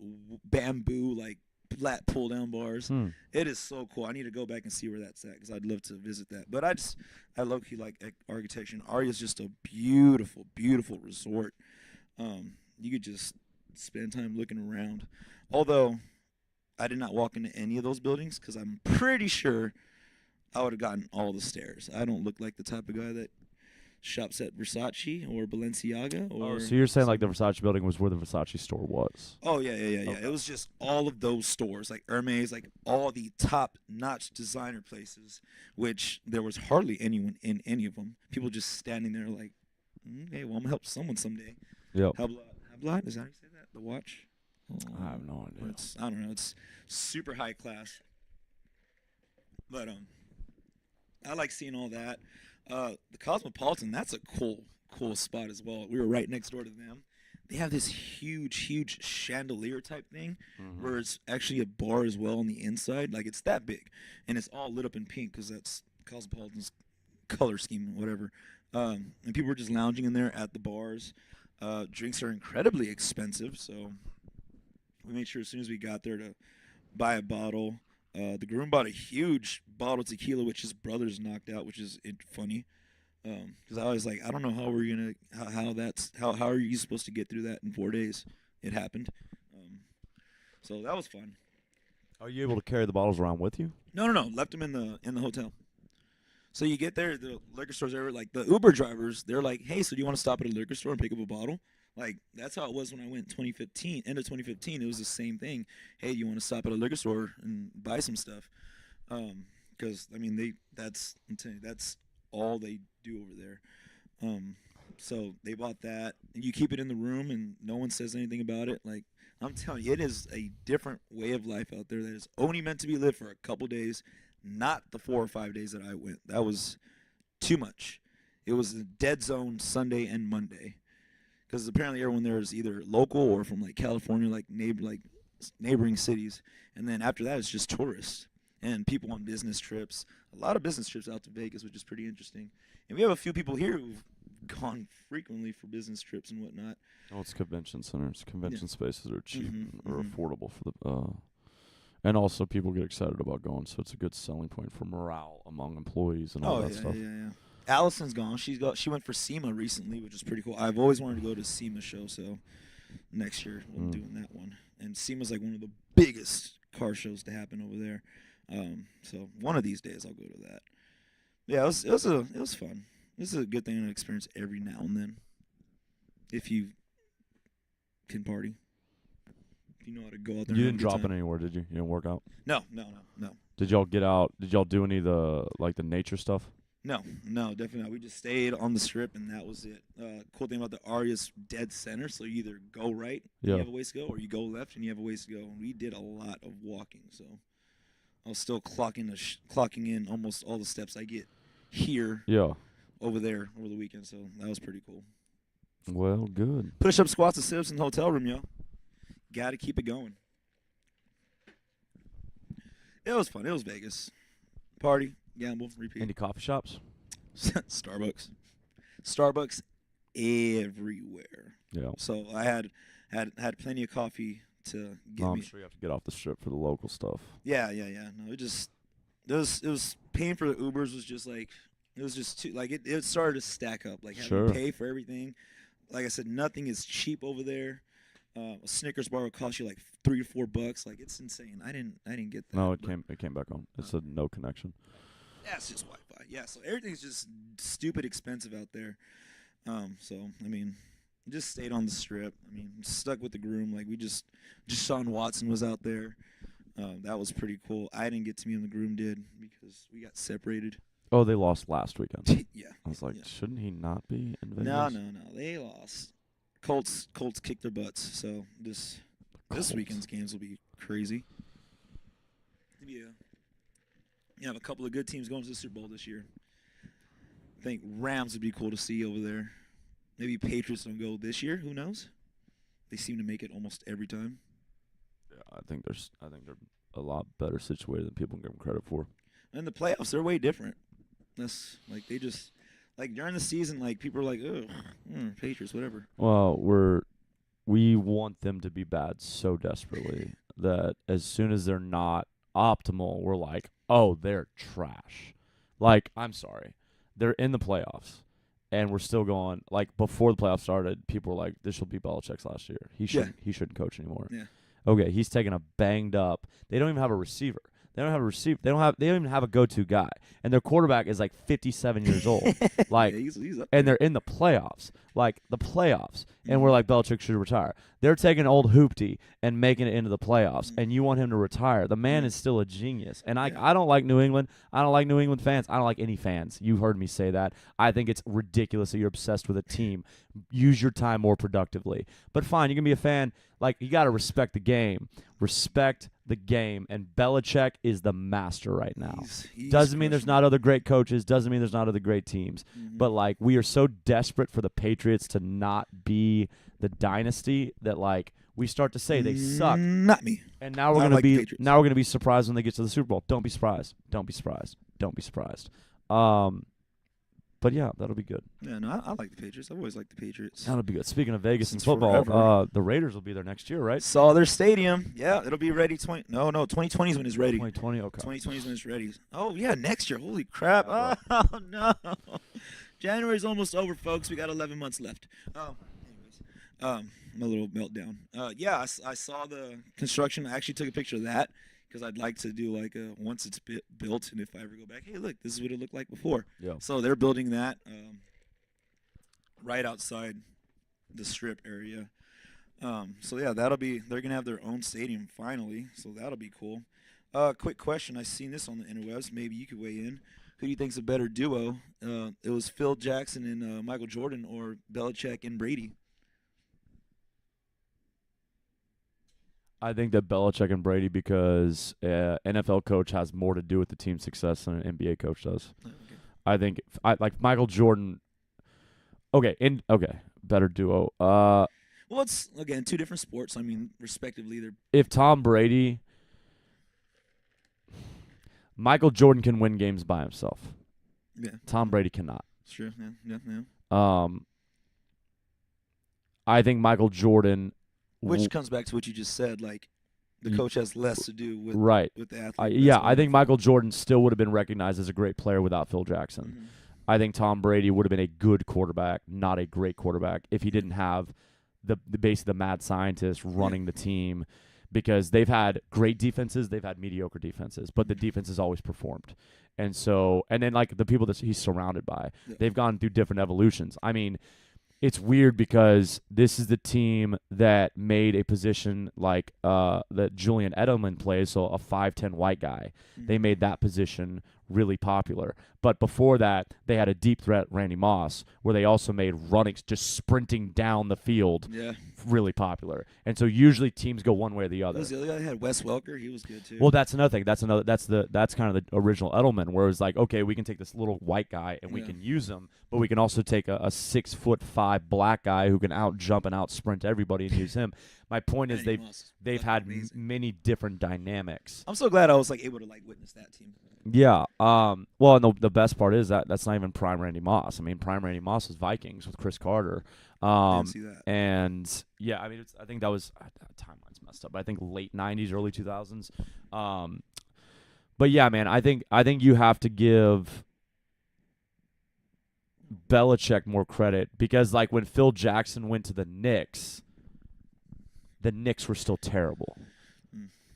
Speaker 1: bamboo, like flat pull down bars. It is so cool. I need to go back and see where that's at because I'd love to visit that. But I low key like architecture. And Aria is just a beautiful, beautiful resort. You could just spend time looking around. Although I did not walk into any of those buildings because I'm pretty sure I would have gotten all the stairs. I don't look like the type of guy that shops at Versace or Balenciaga or.
Speaker 2: Oh, so you're saying like the Versace building was where the Versace store was?
Speaker 1: Oh yeah.
Speaker 2: Okay.
Speaker 1: It was just all of those stores, like Hermes, like all the top-notch designer places, which there was hardly anyone in any of them. People just standing there, like, okay, well I'm gonna help someone someday.
Speaker 2: Yep.
Speaker 1: Hublot, is that how you say that? The watch?
Speaker 2: I have no idea.
Speaker 1: I don't know. It's super high class. But I like seeing all that. The Cosmopolitan, that's a cool spot as well. We were right next door to them. They have this huge chandelier type thing where it's actually a bar as well on the inside. Like it's that big, and it's all lit up in pink because that's Cosmopolitan's color scheme, whatever. And people were just lounging in there at the bars. Drinks are incredibly expensive, so we made sure as soon as we got there to buy a bottle. The groom bought a huge bottle of tequila, which his brothers knocked out, which is funny. Because I was like, I don't know how we're gonna, how are you supposed to get through that in 4 days? It happened. So that was fun.
Speaker 2: Are you able to carry the bottles around with you?
Speaker 1: No, left them in the hotel. So you get there, the liquor stores are like the Uber drivers. They're like, hey, so do you want to stop at a liquor store and pick up a bottle? Like that's how it was when I went 2015. End of 2015, it was the same thing. Hey, you want to stop at a liquor store and buy some stuff? Because I mean I'm telling you, that's all they do over there. So they bought that, and you keep it in the room, and no one says anything about it. Like I'm telling you, it is a different way of life out there that is only meant to be lived for a couple days, not the 4 or 5 days that I went. That was too much. It was a dead zone Sunday and Monday, because apparently everyone there is either local or from like California, like neighboring cities, and then after that it's just tourists and people on business trips. A lot of business trips out to Vegas, which is pretty interesting. And we have a few people here who've gone frequently for business trips and whatnot.
Speaker 2: Oh, it's convention centers. Convention
Speaker 1: Yeah.
Speaker 2: spaces are cheap or
Speaker 1: Mhm.
Speaker 2: affordable for the. And also, people get excited about going, so it's a good selling point for morale among employees and all
Speaker 1: Oh
Speaker 2: that
Speaker 1: yeah,
Speaker 2: stuff.
Speaker 1: yeah. Allison's gone. She went for SEMA recently, which is pretty cool. I've always wanted to go to SEMA show, so next year I'm doing that one. And SEMA's like one of the biggest car shows to happen over there. So one of these days I'll go to that. Yeah, it was fun. This is a good thing to experience every now and then, if you can party. If you know how to go out there.
Speaker 2: You
Speaker 1: and have
Speaker 2: didn't
Speaker 1: a good
Speaker 2: drop it
Speaker 1: time.
Speaker 2: anywhere, did you? You didn't work out.
Speaker 1: No.
Speaker 2: Did y'all get out? Did y'all do any of the nature stuff?
Speaker 1: No, definitely not. We just stayed on the strip, and that was it. Cool thing about the Aria's dead center, so you either go right and
Speaker 2: Yeah.
Speaker 1: you have a ways to go, or you go left and you have a ways to go. And we did a lot of walking, so I was still clocking in almost all the steps I get here
Speaker 2: Yeah.
Speaker 1: over there over the weekend, so that was pretty cool.
Speaker 2: Well, good.
Speaker 1: Push-up squats and sit-ups in the hotel room, yo. Got to keep it going. It was fun. It was Vegas. Party, gamble, repeat.
Speaker 2: Any coffee shops?
Speaker 1: Starbucks everywhere.
Speaker 2: Yeah.
Speaker 1: So I had plenty of coffee to get
Speaker 2: I'm
Speaker 1: me.
Speaker 2: sure you have to get off the strip for the local stuff.
Speaker 1: Yeah. No, it was paying for the Ubers was just like it was just too like it started to stack up. Like having
Speaker 2: Sure.
Speaker 1: to pay for everything. Like I said, nothing is cheap over there. A Snickers bar will cost you like $3 or $4. Like it's insane. I didn't get that.
Speaker 2: No, it
Speaker 1: but-
Speaker 2: came back on. It said no connection.
Speaker 1: Yeah, it's just Wi-Fi. Yeah, so everything's just stupid expensive out there. So I mean, just stayed on the strip. I mean, stuck with the groom. Like we just Sean Watson was out there. That was pretty cool. I didn't get to meet him. The groom did because we got separated.
Speaker 2: Oh, they lost last weekend.
Speaker 1: Yeah.
Speaker 2: I was like,
Speaker 1: Yeah.
Speaker 2: shouldn't he not be in Vegas?
Speaker 1: No. They lost. Colts kicked their butts. So this weekend's games will be crazy. Yeah. You have a couple of good teams going to the Super Bowl this year. I think Rams would be cool to see over there. Maybe Patriots don't go this year. Who knows? They seem to make it almost every time.
Speaker 2: Yeah, I think they're a lot better situated than people give them credit for.
Speaker 1: And the playoffs, they're way different. That's like they just like during the season, like people are like, oh, Patriots, whatever.
Speaker 2: Well, we want them to be bad so desperately that as soon as they're not optimal, we're like, oh, they're trash. Like, I'm sorry. They're in the playoffs, and we're still going. Like, before the playoffs started, people were like, this will be Belichick's last year. He shouldn't coach anymore.
Speaker 1: Yeah.
Speaker 2: Okay, he's taking a banged up. They don't even have a receiver. They don't have a receiver. They don't even have a go-to guy. And their quarterback is like 57 years old. Like,
Speaker 1: yeah, he's up
Speaker 2: and
Speaker 1: there.
Speaker 2: they're in the playoffs. Like, the playoffs. And we're like, Belichick should retire. They're taking old Hoopty and making it into the playoffs. And you want him to retire. The man is still a genius. And I don't like New England. I don't like New England fans. I don't like any fans. You heard me say that. I think it's ridiculous that you're obsessed with a team. Use your time more productively. But fine, you can be a fan. Like, you got to respect the game. Respect the game. And Belichick is the master right now.
Speaker 1: He's
Speaker 2: Doesn't mean there's
Speaker 1: crushing
Speaker 2: not other great coaches. Doesn't mean there's not other great teams.
Speaker 1: it.
Speaker 2: But, like, we are so desperate for the Patriots to not be the dynasty that, like, we start to say they suck.
Speaker 1: Not me.
Speaker 2: And now we're
Speaker 1: I
Speaker 2: gonna
Speaker 1: like the
Speaker 2: be
Speaker 1: Patriots.
Speaker 2: now we're gonna be surprised when they get to the Super Bowl. Don't be surprised. Don't be surprised. Don't be surprised. But yeah, that'll be good.
Speaker 1: Yeah, no, I like the Patriots. I've always liked the Patriots.
Speaker 2: That'll be good. Speaking of Vegas and
Speaker 1: Since
Speaker 2: football,
Speaker 1: forever.
Speaker 2: the Raiders will be there next year, right?
Speaker 1: Saw their stadium. Yeah, it'll be ready. 2020 is when it's ready.
Speaker 2: 2020. Okay.
Speaker 1: 2020 is when it's ready. Oh yeah, next year. Holy crap!
Speaker 2: Yeah,
Speaker 1: Oh no, January's almost over, folks. We got 11 months left. Anyways, my little meltdown. Yeah, I saw the construction. I actually took a picture of that because I'd like to do like once it's built, and if I ever go back, hey, look, this is what it looked like before.
Speaker 2: Yeah.
Speaker 1: So they're building that right outside the strip area. So yeah, they're gonna have their own stadium finally. So that'll be cool. Quick question. I seen this on the interwebs. Maybe you could weigh in. Who do you think's a better duo? It was Phil Jackson and Michael Jordan, or Belichick and Brady.
Speaker 2: I think that Belichick and Brady, because NFL coach has more to do with the team's success than an NBA coach does.
Speaker 1: Okay.
Speaker 2: I think like Michael Jordan. Okay, better duo.
Speaker 1: Well, it's again 2 different sports. I mean, respectively, they're
Speaker 2: If Tom Brady, Michael Jordan can win games by himself.
Speaker 1: yeah.
Speaker 2: Tom Brady cannot.
Speaker 1: Sure. Yeah.
Speaker 2: Um, I think Michael Jordan,
Speaker 1: Which comes back to what you just said. Like the coach has less to do with
Speaker 2: right?
Speaker 1: the athlete.
Speaker 2: Yeah, I think Michael Jordan still would have been recognized as a great player without Phil Jackson.
Speaker 1: Mm-hmm.
Speaker 2: I think Tom Brady would have been a good quarterback, not a great quarterback, if he didn't have the basically the mad scientist running the team, because they've had great defenses, they've had mediocre defenses, but the defense has always performed. And so, and then like the people that he's surrounded by, they've gone through different evolutions. I mean, it's weird because this is the team that made a position like that Julian Edelman plays, so a 5'10" white guy. They made that position really popular. But before that, they had a deep threat, Randy Moss, where they also made running, just sprinting down the field, really popular. And so usually teams go one way or the other.
Speaker 1: Who was the other guy that had Wes Welker? He was good too.
Speaker 2: Well, that's another thing. That's kind of the original Edelman, where it's like, okay, we can take this little white guy and we can use him, but we can also take a 6'5" black guy who can out jump and out sprint everybody and use him. My point is they've had many different dynamics.
Speaker 1: I'm so glad I was like able to like witness that team.
Speaker 2: Yeah. Well, and the best part is that's not even prime Randy Moss. I mean, prime Randy Moss was Vikings with Chris Carter.
Speaker 1: Didn't see that.
Speaker 2: And yeah, I mean, I think that was timeline's messed up. But I think late '90s, early 2000s. But yeah, man, I think you have to give Belichick more credit, because like when Phil Jackson went to the Knicks were still terrible.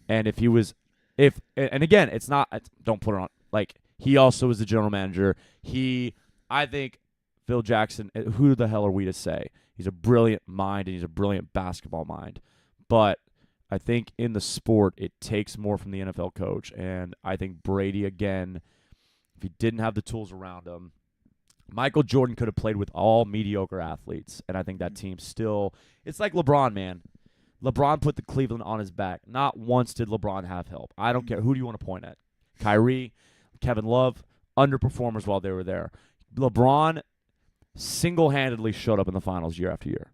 Speaker 2: And if he was, and again, it's not, don't put it on, like, he also was the general manager. I think Phil Jackson, who the hell are we to say? He's a brilliant mind and he's a brilliant basketball mind. But I think in the sport, it takes more from the NFL coach. And I think Brady, again, if he didn't have the tools around him, Michael Jordan could have played with all mediocre athletes. And I think that team still, it's like LeBron, man. LeBron put the Cleveland on his back. Not once did LeBron have help. I don't care. Who do you want to point at? Kyrie, Kevin Love, underperformers while they were there. LeBron single-handedly showed up in the finals year after year.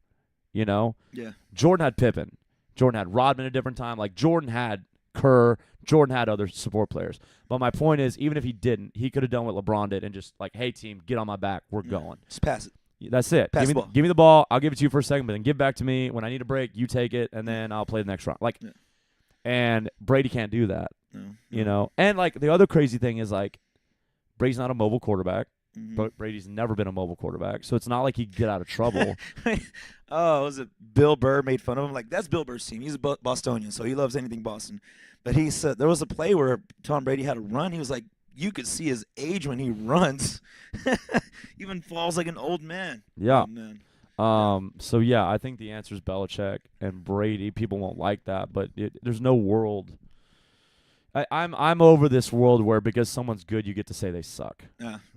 Speaker 2: You know?
Speaker 1: Yeah.
Speaker 2: Jordan had Pippen. Jordan had Rodman at a different time. Like, Jordan had Kerr. Jordan had other support players. But my point is, even if he didn't, he could have done what LeBron did and just like, hey, team, get on my back. We're going.
Speaker 1: Just pass it.
Speaker 2: That's it.
Speaker 1: Pass
Speaker 2: Give me the ball. I'll give it to you for a second, but then give it back to me. When I need a break, you take it, and then I'll play the next round. Like, and Brady can't do that. You know? And, like, the other crazy thing is, like, Brady's not a mobile quarterback. But Brady's never been a mobile quarterback, so it's not like he could get out of trouble.
Speaker 1: Was it Bill Burr made fun of him? Like, that's Bill Burr's team. He's a Bostonian, so he loves anything Boston. But he said there was a play where Tom Brady had a run. He was like, you could see his age when he runs. Even falls like an old man.
Speaker 2: Yeah.
Speaker 1: Oh, man.
Speaker 2: So, yeah, I think the answer is Belichick and Brady. People won't like that, but there's no world. I'm over this world where because someone's good, you get to say they suck.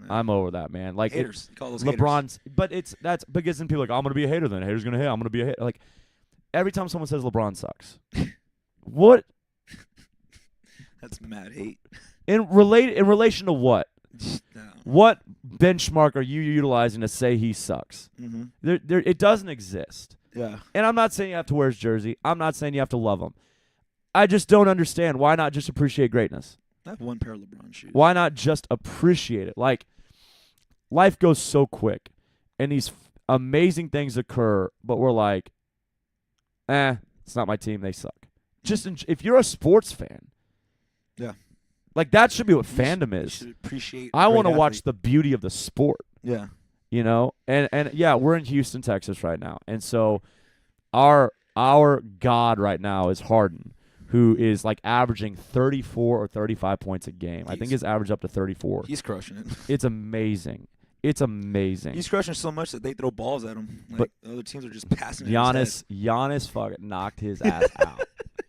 Speaker 2: I'm over that, man. Like
Speaker 1: haters. You call those
Speaker 2: LeBron's,
Speaker 1: haters.
Speaker 2: but that's because then people are like, I'm gonna be a hater. Then a hater's gonna hate. I'm gonna be a hater. Like every time someone says LeBron sucks, what?
Speaker 1: That's mad hate.
Speaker 2: In relation to what?
Speaker 1: No.
Speaker 2: What benchmark are you utilizing to say he sucks? It doesn't exist.
Speaker 1: Yeah.
Speaker 2: And I'm not saying you have to wear his jersey. I'm not saying you have to love him. I just don't understand. Why not just appreciate greatness?
Speaker 1: I have one pair of LeBron shoes.
Speaker 2: Why not just appreciate it? Like, life goes so quick, and these amazing things occur, but we're like, it's not my team. They suck. Just if you're a sports fan, like that should be what fandom is.
Speaker 1: You should appreciate.
Speaker 2: I want to watch the beauty of the sport.
Speaker 1: Yeah.
Speaker 2: You know, and yeah, we're in Houston, Texas right now, and so our god right now is Harden, who is like averaging 34 or 35 points a game. I think his average up to 34.
Speaker 1: He's crushing it.
Speaker 2: It's amazing. It's amazing.
Speaker 1: He's crushing so much that they throw balls at him. Like, the other teams are just passing it.
Speaker 2: Giannis fucking knocked his ass out.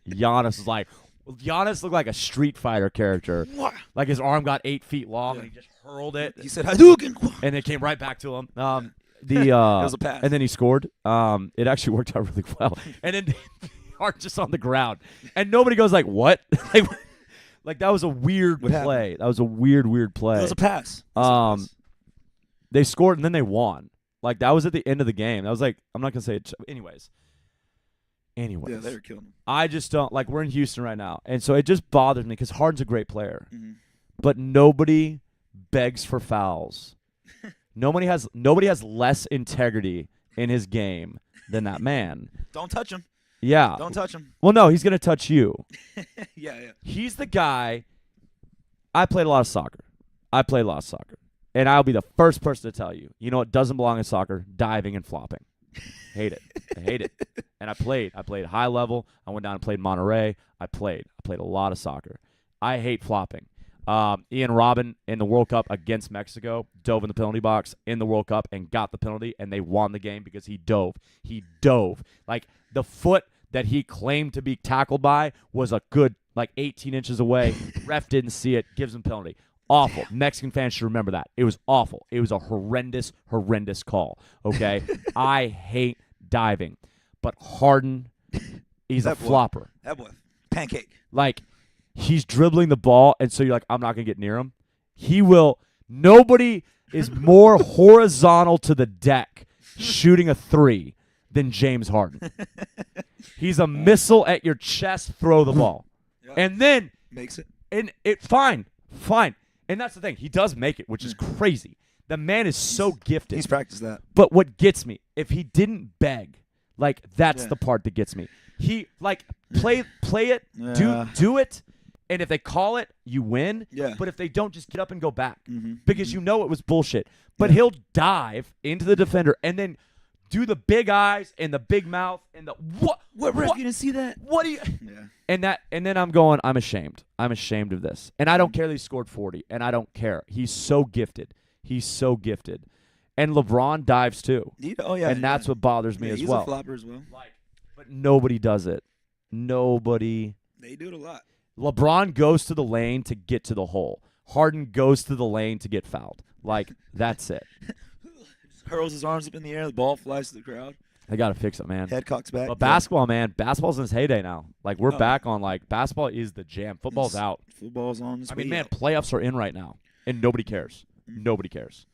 Speaker 2: Giannis looked like a Street Fighter character.
Speaker 1: What?
Speaker 2: Like his arm got 8 feet long and he just hurled it.
Speaker 1: He said Hadouken,
Speaker 2: and it came right back to him.
Speaker 1: it was a pass.
Speaker 2: And then he scored. It actually worked out really well. And then Hart just on the ground, and nobody goes like, "What?" like that was a weird play. That was a weird play.
Speaker 1: It was a pass.
Speaker 2: They scored and then they won. Like that was at the end of the game. That was like, I'm not gonna say it. Anyways,
Speaker 1: yeah, they were killing him.
Speaker 2: I just don't like. We're in Houston right now, and so it just bothers me because Harden's a great player,
Speaker 1: Mm-hmm.
Speaker 2: but nobody begs for fouls Nobody has less integrity in his game than that man.
Speaker 1: Don't touch him.
Speaker 2: Yeah.
Speaker 1: Don't touch him.
Speaker 2: Well, no, he's gonna touch you.
Speaker 1: Yeah.
Speaker 2: He's the guy. I played a lot of soccer. And I'll be the first person to tell you, you know what doesn't belong in soccer? Diving and flopping. Hate it. I hate it. And I played high level. I went down and played Monterey. I played a lot of soccer. I hate flopping. Ian Robin in the World Cup against Mexico dove in the penalty box in the World Cup and got the penalty, and they won the game because he dove. He dove. Like, the foot that he claimed to be tackled by was a good, 18 inches away. Ref didn't see it. Gives him penalty. Awful.
Speaker 1: Damn.
Speaker 2: Mexican fans should remember that. It was awful. It was a horrendous, horrendous call. Okay? I hate diving. But Harden, he's a flopper.
Speaker 1: That boy. Pancake.
Speaker 2: He's dribbling the ball, and so you're like, I'm not going to get near him. He will. Nobody is more horizontal to the deck shooting a three than James Harden. He's a missile at your chest, throw the ball.
Speaker 1: Yep.
Speaker 2: And then.
Speaker 1: Makes it.
Speaker 2: And fine. And that's the thing. He does make it, which is crazy. The man is so gifted.
Speaker 1: He's practiced that.
Speaker 2: But what gets me, if he didn't beg, that's the part that gets me. He, play it, do it, and if they call it, you win.
Speaker 1: Yeah.
Speaker 2: But if they don't, just get up and go back.
Speaker 1: Mm-hmm.
Speaker 2: Because you know it was bullshit. But he'll dive into the defender and then do the big eyes and the big mouth and the what?
Speaker 1: What, ref? You didn't see that?
Speaker 2: What do you?
Speaker 1: Yeah.
Speaker 2: And then I'm going, I'm ashamed. I'm ashamed of this. And I don't care that he scored 40. And I don't care. He's so gifted. And LeBron dives too.
Speaker 1: Oh, yeah.
Speaker 2: And that's what bothers me as
Speaker 1: he's
Speaker 2: well.
Speaker 1: He's a flopper as well.
Speaker 2: But nobody does it. Nobody.
Speaker 1: They do it a lot.
Speaker 2: LeBron goes to the lane to get to the hole. Harden goes to the lane to get fouled. That's it.
Speaker 1: Hurls his arms up in the air. The ball flies to the crowd.
Speaker 2: They got to fix it, man.
Speaker 1: Head cocks back.
Speaker 2: But basketball, man. Basketball's in its heyday now. We're back on, basketball is the jam. Football's out.
Speaker 1: Football's on.
Speaker 2: Man, playoffs are in right now, and nobody cares.
Speaker 1: Mm-hmm.
Speaker 2: Nobody cares.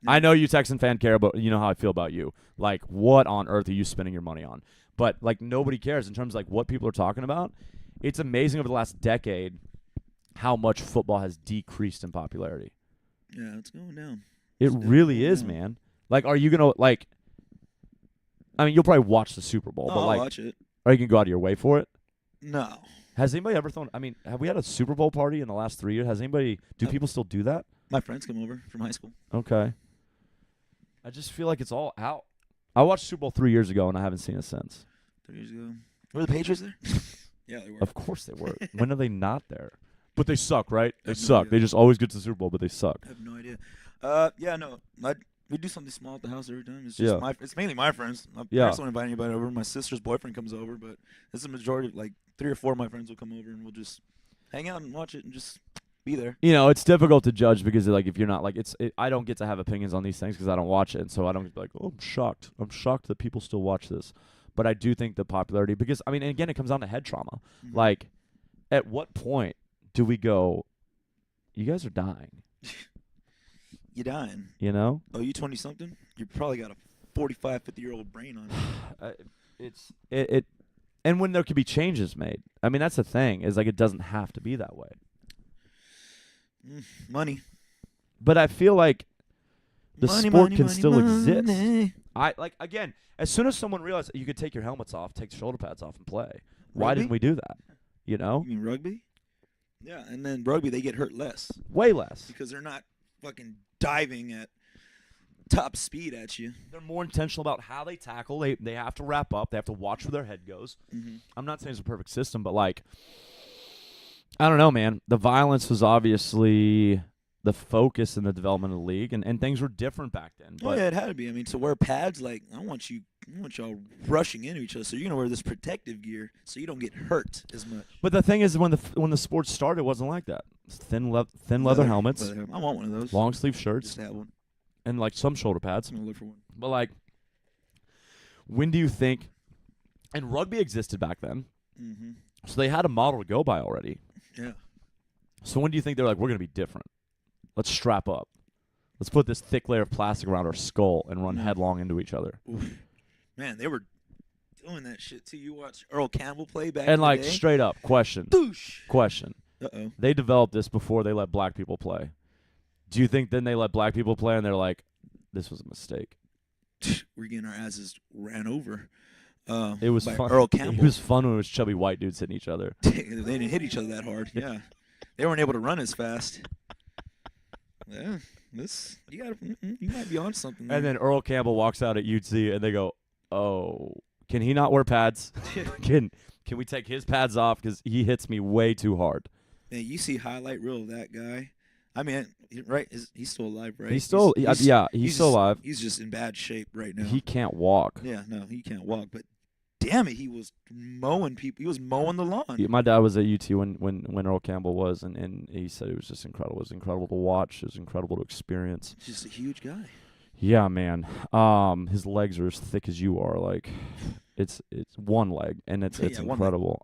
Speaker 1: Yeah.
Speaker 2: I know you Texan fan care, but you know how I feel about you. What on earth are you spending your money on? But, nobody cares in terms of, what people are talking about. It's amazing over the last decade how much football has decreased in popularity.
Speaker 1: Yeah, it's going down.
Speaker 2: It really is, man. Are you going to, you'll probably watch the Super Bowl, but,
Speaker 1: I'll watch it.
Speaker 2: Are you going to go out of your way for it?
Speaker 1: No.
Speaker 2: Has anybody ever have we had a Super Bowl party in the last 3 years? Do people still do that?
Speaker 1: My friends come over from high school.
Speaker 2: Okay. I just feel like it's all out. I watched Super Bowl 3 years ago, and I haven't seen it since.
Speaker 1: 3 years ago. Were the Patriots there? Yeah, they were.
Speaker 2: Of course they were. When are they not there? But they suck, right? They
Speaker 1: I have no
Speaker 2: suck.
Speaker 1: idea.
Speaker 2: They just always get to the Super Bowl, but they suck.
Speaker 1: I have no idea. Yeah, no. We do something small at the house every time. It's just it's mainly my friends. I don't invite anybody over. My sister's boyfriend comes over, but it's a majority of 3 or 4 of my friends will come over and we'll just hang out and watch it and just be there.
Speaker 2: It's difficult to judge because if you're not I don't get to have opinions on these things because I don't watch it, and so I don't be oh, I'm shocked. I'm shocked that people still watch this. But I do think the popularity because and again it comes down to head trauma.
Speaker 1: Mm-hmm.
Speaker 2: At what point do we go, you guys are dying?
Speaker 1: You dying.
Speaker 2: You know?
Speaker 1: Oh, you 20-something? You probably got a 45, 50-year-old brain on you.
Speaker 2: And when there could be changes made. That's the thing, is it doesn't have to be that way.
Speaker 1: Money.
Speaker 2: But I feel like the sport can still
Speaker 1: money.
Speaker 2: exist. Again, as soon as someone realized that you could take your helmets off, take the shoulder pads off and play, why didn't we do that? You know?
Speaker 1: You mean rugby? Yeah, and then rugby, they get hurt less.
Speaker 2: Way less.
Speaker 1: Because they're not fucking diving at top speed at you.
Speaker 2: They're more intentional about how they tackle. They have to wrap up. They have to watch where their head goes.
Speaker 1: Mm-hmm.
Speaker 2: I'm not saying it's a perfect system, but I don't know, man. The violence was obviously the focus in the development of the league, and things were different back then. But
Speaker 1: yeah, it had to be. To wear pads, I want y'all rushing into each other, so you're gonna wear this protective gear so you don't get hurt as much.
Speaker 2: But the thing is, when the sport started, it wasn't like that. Thin leather helmets.
Speaker 1: I want one of those.
Speaker 2: Long sleeve shirts.
Speaker 1: Just have one.
Speaker 2: And some shoulder pads.
Speaker 1: I'm gonna look for one.
Speaker 2: But when do you think? And rugby existed back then,
Speaker 1: Mm-hmm.
Speaker 2: so they had a model to go by already.
Speaker 1: Yeah.
Speaker 2: So when do you think they're we're gonna be different? Let's strap up. Let's put this thick layer of plastic around our skull and run headlong into each other.
Speaker 1: Oof. Man, they were doing that shit too. You watch Earl Campbell play back
Speaker 2: And
Speaker 1: in the day?
Speaker 2: straight up question.
Speaker 1: Boosh.
Speaker 2: Question.
Speaker 1: Uh-oh.
Speaker 2: They developed this before they let black people play. Do you think then they let black people play and they're like, this was a mistake.
Speaker 1: We're getting our asses ran over
Speaker 2: It was
Speaker 1: by
Speaker 2: fun.
Speaker 1: Earl
Speaker 2: It
Speaker 1: Campbell.
Speaker 2: was fun when it was chubby white dudes hitting each other.
Speaker 1: They didn't hit each other that hard. Yeah, they weren't able to run as fast. Yeah, you might be on something. There.
Speaker 2: And then Earl Campbell walks out at UT, and they go, "Oh, can he not wear pads? Can we take his pads off because he hits me way too hard?"
Speaker 1: Man, you see highlight reel of that guy. I mean, right? He's still alive, right?
Speaker 2: He's still he's still alive.
Speaker 1: He's just in bad shape right now.
Speaker 2: He can't walk.
Speaker 1: Yeah, no, he can't walk. But damn it, he was mowing people. He was mowing the lawn.
Speaker 2: My dad was at UT when Earl Campbell was, and he said it was just incredible. It was incredible to watch. It was incredible to experience.
Speaker 1: He's just a huge guy.
Speaker 2: Yeah, man. His legs are as thick as you are. Like, it's one leg, and it's
Speaker 1: Yeah, one
Speaker 2: incredible.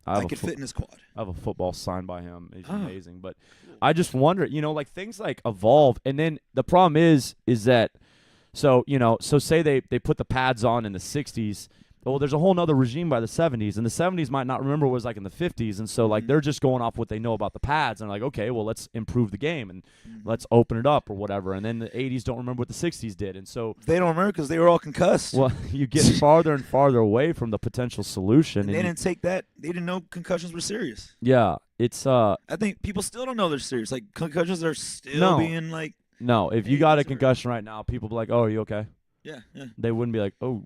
Speaker 1: I could fit in his quad.
Speaker 2: I have a football signed by him. He's
Speaker 1: Oh.
Speaker 2: amazing. But I just wonder, like things like evolve, and then the problem is that, so say they put the pads on in the 60s. Well, there's a whole nother regime by the 70s, and the 70s might not remember what it was like in the 50s, and so like they're just going off what they know about the pads, and like, okay, well, let's improve the game and let's open it up or whatever. And then the 80s don't remember what the 60s did, and so
Speaker 1: They don't remember because they were all concussed.
Speaker 2: well, you get farther and farther away from the potential solution.
Speaker 1: And they didn't take that. They didn't know concussions were serious.
Speaker 2: Yeah, it's
Speaker 1: I think people still don't know they're serious. Like concussions are still
Speaker 2: No.
Speaker 1: being like,
Speaker 2: no. If you
Speaker 1: Hey,
Speaker 2: got a
Speaker 1: it's all right.
Speaker 2: concussion right now, people be like, "Oh, are you okay?"
Speaker 1: yeah.
Speaker 2: They wouldn't be like, "Oh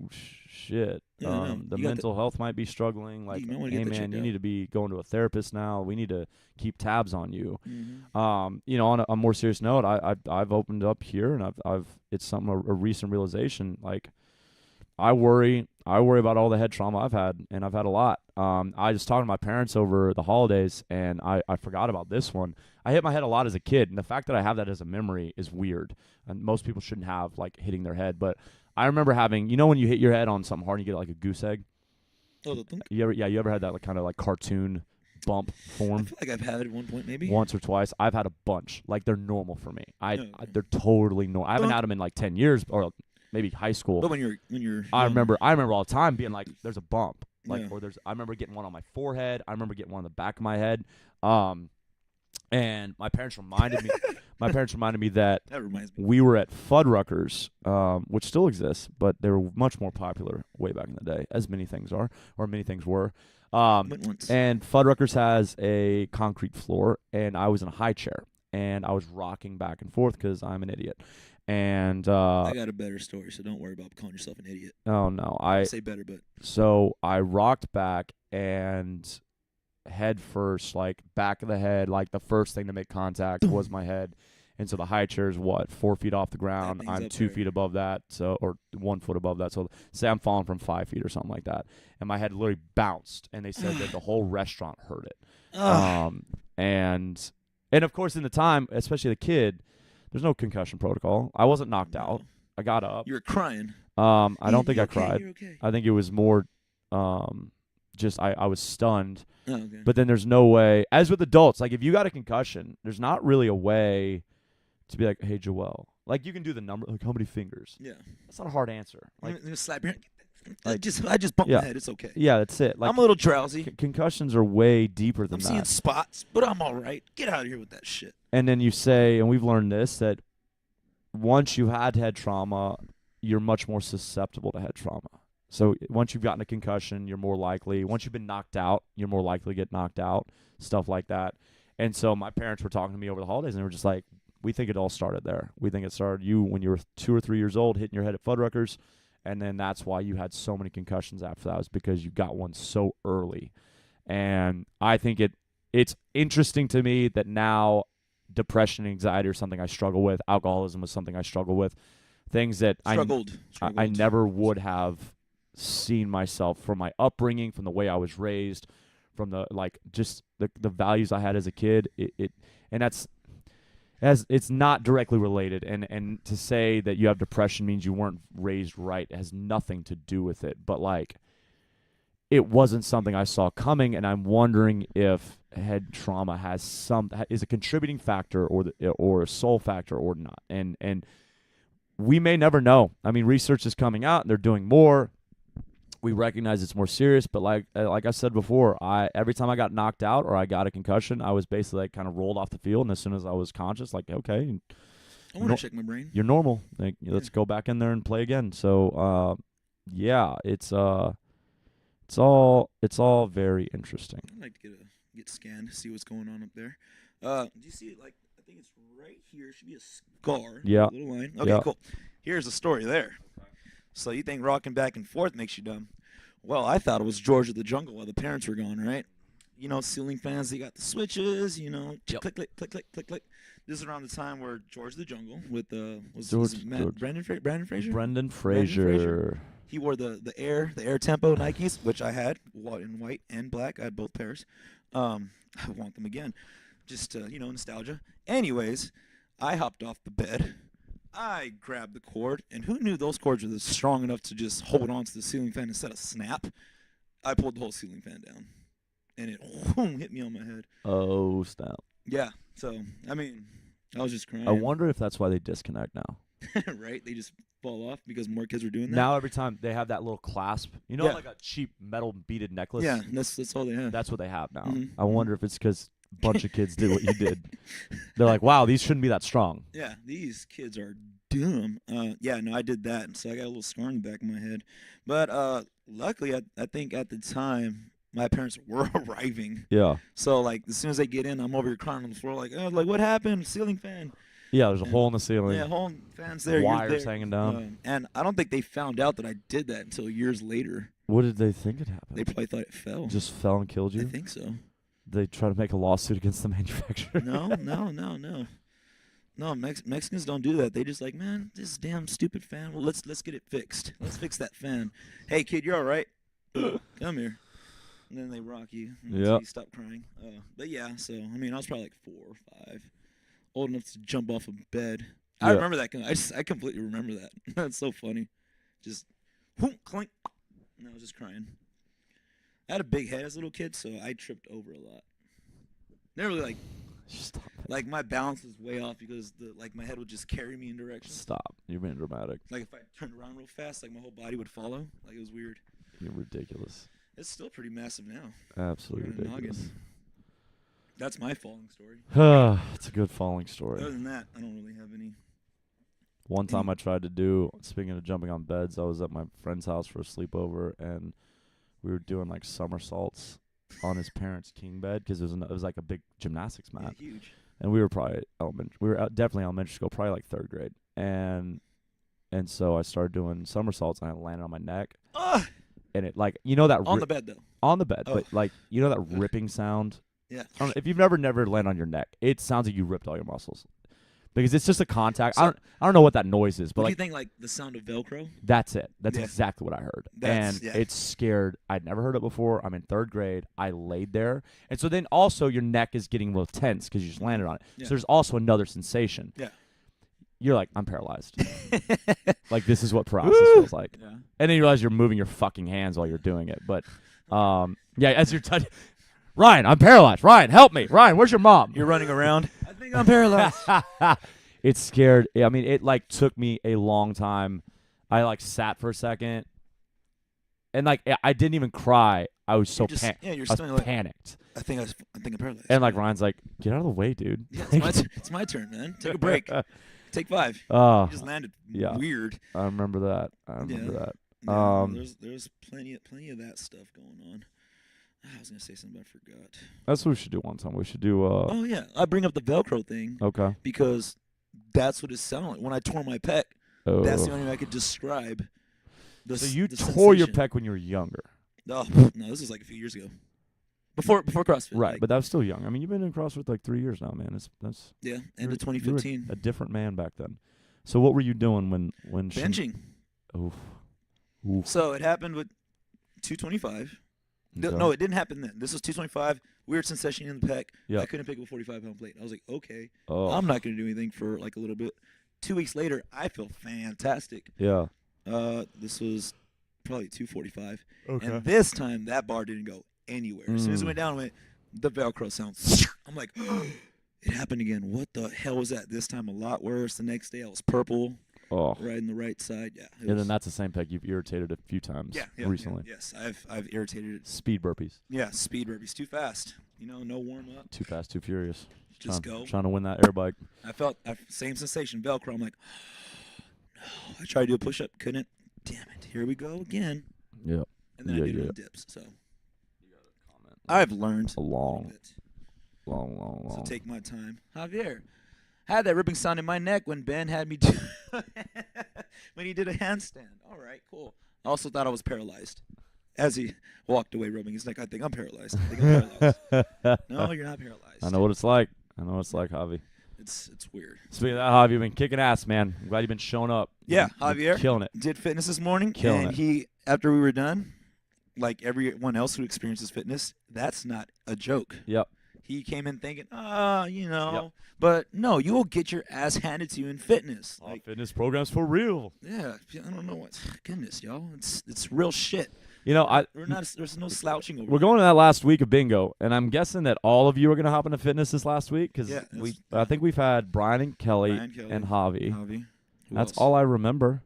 Speaker 2: shit."
Speaker 1: Yeah, no.
Speaker 2: The
Speaker 1: You got
Speaker 2: mental health might be struggling. Like,
Speaker 1: might wanna
Speaker 2: hey
Speaker 1: get that
Speaker 2: man,
Speaker 1: checked
Speaker 2: you
Speaker 1: out."
Speaker 2: need to be going to a therapist now. We need to keep tabs on you.
Speaker 1: Mhm.
Speaker 2: On a more serious note, I've opened up here, and I've it's something a recent realization. Like, I worry about all the head trauma I've had, and I've had a lot. I was talking to my parents over the holidays, and I forgot about this one. I hit my head a lot as a kid, and the fact that I have that as a memory is weird. And most people shouldn't have like hitting their head, but I remember having, when you hit your head on something hard, and you get like a goose egg.
Speaker 1: Oh, the thunk.
Speaker 2: You ever had that like kind of like cartoon bump
Speaker 1: I
Speaker 2: form?
Speaker 1: feel like I've had it at one point, maybe.
Speaker 2: Once or twice. I've had a bunch. Like, they're normal for me.
Speaker 1: Okay.
Speaker 2: They're totally normal. I haven't
Speaker 1: Don't-
Speaker 2: had them in like 10 years or maybe high school.
Speaker 1: But when you're,
Speaker 2: I
Speaker 1: young,
Speaker 2: remember all the time being like, there's a bump. Like,
Speaker 1: Yeah.
Speaker 2: or I remember getting one on my forehead. I remember getting one on the back of my head. And my parents reminded me that
Speaker 1: That reminds me.
Speaker 2: we were at Fuddruckers, which still exists, but they were much more popular way back in the day, as many things are, or many things were.
Speaker 1: Went once.
Speaker 2: And Fuddruckers has a concrete floor, and I was in a high chair, and I was rocking back and forth because I'm an idiot. And
Speaker 1: I got a better story, so don't worry about calling yourself an idiot.
Speaker 2: oh no,
Speaker 1: I say better, but
Speaker 2: so I rocked back and head first, like back of the head, like the first thing to make contact was my head. And so the high chair is 4 feet off the ground.
Speaker 1: thing's
Speaker 2: I'm
Speaker 1: up
Speaker 2: 2
Speaker 1: there.
Speaker 2: feet above that, or 1 foot above that. So say I'm falling from 5 feet or something like that, and my head literally bounced. And they said that the whole restaurant heard it.
Speaker 1: ugh,
Speaker 2: And of course, in the time, especially the kid, there's no concussion protocol. I wasn't knocked out. I got up.
Speaker 1: you were crying.
Speaker 2: I don't think
Speaker 1: You're
Speaker 2: I
Speaker 1: okay,
Speaker 2: cried.
Speaker 1: You're okay.
Speaker 2: I think it was more just I was stunned.
Speaker 1: Oh, okay.
Speaker 2: But then there's no way, as with adults, like if you got a concussion, there's not really a way to be like, hey, Joel. Like, you can do the number, like how many fingers.
Speaker 1: Yeah.
Speaker 2: That's not a hard answer. Like,
Speaker 1: Let me slap your hand.
Speaker 2: like-
Speaker 1: I just bumped
Speaker 2: yeah.
Speaker 1: my head. It's okay.
Speaker 2: yeah, that's it. Like,
Speaker 1: I'm a little drowsy.
Speaker 2: concussions are way deeper than
Speaker 1: I'm
Speaker 2: that.
Speaker 1: seeing spots, but I'm all right. Get out of here with that shit.
Speaker 2: And then you say, and we've learned this, that once you've had head trauma, you're much more susceptible to head trauma. So once you've gotten a concussion, you're more likely. Once you've been knocked out, you're more likely to get knocked out, stuff like that. And so my parents were talking to me over the holidays, and they were just like, we think it all started there. We think it started you when you were 2 or 3 years old, hitting your head at Fuddruckers, and then that's why you had so many concussions after that, was because you got one so early. And I think it's interesting to me that now depression and anxiety are something I struggle with. Alcoholism was something I struggle with. Things that
Speaker 1: Struggled.
Speaker 2: I never would have seen myself from my upbringing, from the way I was raised, from the just the values I had as a kid. It's not directly related, and to say that you have depression means you weren't raised right has nothing to do with it. But like, it wasn't something I saw coming, and I'm wondering if head trauma is a contributing factor or a sole factor or not. And we may never know. I mean, research is coming out, and they're doing more. We recognize it's more serious, but like I said before, every time I got knocked out or I got a concussion, I was basically like kind of rolled off the field, and as soon as I was conscious, like, okay,
Speaker 1: I want to check my brain.
Speaker 2: You're normal. Like, let's go back in there and play again. So, yeah, it's all very interesting.
Speaker 1: I'd like to get scanned, see what's going on up there. Do you see it? Like, I think it's right here. Should be a scar.
Speaker 2: Yeah.
Speaker 1: A little line. Okay,
Speaker 2: Yeah.
Speaker 1: cool. Here's the story there. So you think rocking back and forth makes you dumb? Well, I thought it was George of the Jungle while the parents were gone, right? You know, ceiling fans, they got the switches, you know,
Speaker 2: Yep.
Speaker 1: click, click, click, click, click, click. This is around the time where George of the Jungle with was
Speaker 2: George-
Speaker 1: it Matt,
Speaker 2: George.
Speaker 1: Brandon Fraser?
Speaker 2: Brendan
Speaker 1: Fraser.
Speaker 2: Fraser.
Speaker 1: He wore the Air Tempo Nikes, which I had in white and black. I had both pairs. I want them again, just nostalgia. Anyways, I hopped off the bed. I grabbed the cord, and who knew those cords were strong enough to just hold on to the ceiling fan instead of snap? I pulled the whole ceiling fan down, and it hit me on my head.
Speaker 2: Oh, snap.
Speaker 1: Yeah, so, I mean, I was just crying.
Speaker 2: I wonder if that's why they disconnect now.
Speaker 1: Right? They just fall off because more kids were doing that?
Speaker 2: Now every time they have that little clasp,
Speaker 1: Yeah.
Speaker 2: like a cheap metal beaded necklace?
Speaker 1: Yeah, that's all they have.
Speaker 2: That's what they have now.
Speaker 1: Mhm.
Speaker 2: I wonder if it's because a bunch of kids did what you did. They're like, wow, these shouldn't be that strong.
Speaker 1: Yeah, these kids are dumb. Yeah, no, I did that, so I got a little scar in the back of my head. But luckily, I think at the time, my parents were arriving.
Speaker 2: Yeah.
Speaker 1: So, like, as soon as they get in, I'm over here crying on the floor, like, what happened? Ceiling fan.
Speaker 2: Yeah, there's a hole in the ceiling.
Speaker 1: Yeah, whole fan's there. You're
Speaker 2: Wires
Speaker 1: there.
Speaker 2: hanging down.
Speaker 1: And I don't think they found out that I did that until years later.
Speaker 2: What did they think had happened?
Speaker 1: They probably thought it fell.
Speaker 2: Just fell and killed
Speaker 1: I
Speaker 2: you?
Speaker 1: think so.
Speaker 2: They try to make a lawsuit against the manufacturer?
Speaker 1: No. No, Mexicans don't do that. They just like, man, this damn stupid fan. Well, let's get it fixed. Let's fix that fan. Hey, kid, you're all right. Come here. And then they rock you until
Speaker 2: Yeah.
Speaker 1: you stop crying. But yeah, so I mean, I was probably like 4 or 5, old enough to jump off a bed. I
Speaker 2: Yeah.
Speaker 1: remember that. I completely remember that. That's so funny. Just whoop, clink. And I was just crying. I had a big head as a little kid, so I tripped over a lot. Never really
Speaker 2: Stop it.
Speaker 1: like my balance was way off because my head would just carry me in directions.
Speaker 2: Stop. You're being dramatic.
Speaker 1: Like if I turned around real fast, like my whole body would follow. Like it was weird.
Speaker 2: You're ridiculous.
Speaker 1: It's still pretty massive now.
Speaker 2: Absolutely
Speaker 1: We're in a noggin.
Speaker 2: ridiculous.
Speaker 1: That's my falling story.
Speaker 2: It's a good falling
Speaker 1: Other
Speaker 2: story.
Speaker 1: than that, I don't really have any.
Speaker 2: One time I tried to do, speaking of jumping on beds, I was at my friend's house for a sleepover, and we were doing like somersaults on his parents' king bed because it was like a big gymnastics
Speaker 1: Yeah,
Speaker 2: mat.
Speaker 1: huge.
Speaker 2: And we were probably definitely elementary school, probably like 3rd grade. And so I started doing somersaults, and I landed on my neck.
Speaker 1: Ah!
Speaker 2: And it, like, you know that
Speaker 1: On the bed though.
Speaker 2: on the bed,
Speaker 1: Oh.
Speaker 2: but like, you know that ripping sound.
Speaker 1: Yeah.
Speaker 2: I don't know, if you've never land on your neck, it sounds like you ripped all your muscles because it's just a contact.
Speaker 1: So-
Speaker 2: I don't know what that noise is, but
Speaker 1: What do
Speaker 2: like
Speaker 1: you think? Like the sound of Velcro?
Speaker 2: that's it. That's
Speaker 1: Yeah.
Speaker 2: exactly what I heard,
Speaker 1: That's-
Speaker 2: and
Speaker 1: yeah.
Speaker 2: it's scared. I'd never heard it before. I'm in 3rd grade. I laid there, and so then also your neck is getting real tense because you just landed on it.
Speaker 1: Yeah.
Speaker 2: So there's also another sensation.
Speaker 1: Yeah.
Speaker 2: You're like, I'm paralyzed. Like, this is what paralysis feels like.
Speaker 1: Yeah.
Speaker 2: And then you realize you're moving your fucking hands while you're doing it. But, yeah, as you're touching, Ryan, I'm paralyzed. Ryan, help me. Ryan, where's your mom?
Speaker 1: You're running around. I think I'm paralyzed.
Speaker 2: It's scared. I mean, it like took me a long time. I like sat for a second, and like I didn't even cry. I was so
Speaker 1: You're just- yeah, you're
Speaker 2: I was
Speaker 1: still like,
Speaker 2: panicked.
Speaker 1: I think I'm paralyzed.
Speaker 2: And like Ryan's like, get out of the way, dude.
Speaker 1: Yeah, it's my turn, man. Take a break. Take 5.
Speaker 2: Oh,
Speaker 1: You just landed
Speaker 2: yeah.
Speaker 1: weird.
Speaker 2: I remember that. I remember
Speaker 1: Yeah.
Speaker 2: that.
Speaker 1: Yeah, there's plenty of that stuff going on. I was gonna say something, but I forgot.
Speaker 2: That's what we should do one time. We should do.
Speaker 1: Oh yeah, I bring up the Velcro thing
Speaker 2: Okay.
Speaker 1: because that's what it sounded like when I tore my pec.
Speaker 2: Oh.
Speaker 1: That's the only way I could describe.
Speaker 2: So you
Speaker 1: the
Speaker 2: tore your
Speaker 1: sensation.
Speaker 2: pec when you were younger,
Speaker 1: Oh no, this was like a few years ago. Before CrossFit.
Speaker 2: right?
Speaker 1: like,
Speaker 2: But that was still young. I mean, you've been in CrossFit like 3 years now, man. That's
Speaker 1: yeah,
Speaker 2: you
Speaker 1: end
Speaker 2: were-
Speaker 1: of
Speaker 2: you were
Speaker 1: 2015.
Speaker 2: a different man back then. So what were you doing when she-
Speaker 1: Benching.
Speaker 2: Oof. Oof.
Speaker 1: So it happened with 225.
Speaker 2: Okay.
Speaker 1: No, it didn't happen then. This was 225. Weird sensation in the pec.
Speaker 2: Yeah.
Speaker 1: I couldn't pick up a 45-pound plate. I was like, okay,
Speaker 2: Oh.
Speaker 1: I'm not going to do anything for like a little bit. 2 weeks later, I feel fantastic.
Speaker 2: Yeah.
Speaker 1: This was probably 245.
Speaker 2: Okay.
Speaker 1: And this time, that bar didn't go anywhere. As soon as it went down, it went, the Velcro sounds. I'm like, it happened again. What the hell was that? This time, a lot worse. The next day, I was purple,
Speaker 2: Oh.
Speaker 1: right in the right side. Yeah. it
Speaker 2: And then
Speaker 1: was-
Speaker 2: that's the same pec you've irritated a few times
Speaker 1: yeah,
Speaker 2: recently.
Speaker 1: Yeah, yes, I've irritated it.
Speaker 2: Speed burpees.
Speaker 1: Yeah, speed burpees too fast. No warm up.
Speaker 2: Too fast, too furious.
Speaker 1: Just go.
Speaker 2: Trying to win that air bike.
Speaker 1: I felt same sensation, Velcro. I'm like, no. I tried to do a push-up, couldn't. Damn it! Here we go again.
Speaker 2: Yep.
Speaker 1: And then I did it on dips. So
Speaker 2: Comment.
Speaker 1: I've learned
Speaker 2: A long.
Speaker 1: bit.
Speaker 2: Long.
Speaker 1: So take my time. Javier, had that ripping sound in my neck when Ben had me do when he did a handstand. All right, cool. I also thought I was paralyzed. As he walked away rubbing his neck, I think I'm paralyzed. No, you're not paralyzed.
Speaker 2: I know what it's like. Javi.
Speaker 1: It's weird.
Speaker 2: Speaking of that, Javi, you've been kicking ass, man. I'm glad you've been showing up.
Speaker 1: Yeah,
Speaker 2: You're
Speaker 1: Javier
Speaker 2: killing it.
Speaker 1: did fitness this morning,
Speaker 2: Killing
Speaker 1: and
Speaker 2: it.
Speaker 1: he, after we were done, like everyone else who experiences fitness, that's not a joke.
Speaker 2: Yep.
Speaker 1: He came in thinking, but no, you will get your ass handed to you in fitness. Like,
Speaker 2: Fitness programs for real.
Speaker 1: yeah, I don't know what. Goodness, y'all, it's real shit.
Speaker 2: You know,
Speaker 1: There's no slouching over.
Speaker 2: we're going to that last week of bingo, and I'm guessing that all of you are going to hop into fitness this last week because
Speaker 1: Yeah,
Speaker 2: I think we've had Brian and Kelly, and Javi.
Speaker 1: Javi. Who
Speaker 2: That's
Speaker 1: else?
Speaker 2: all I remember.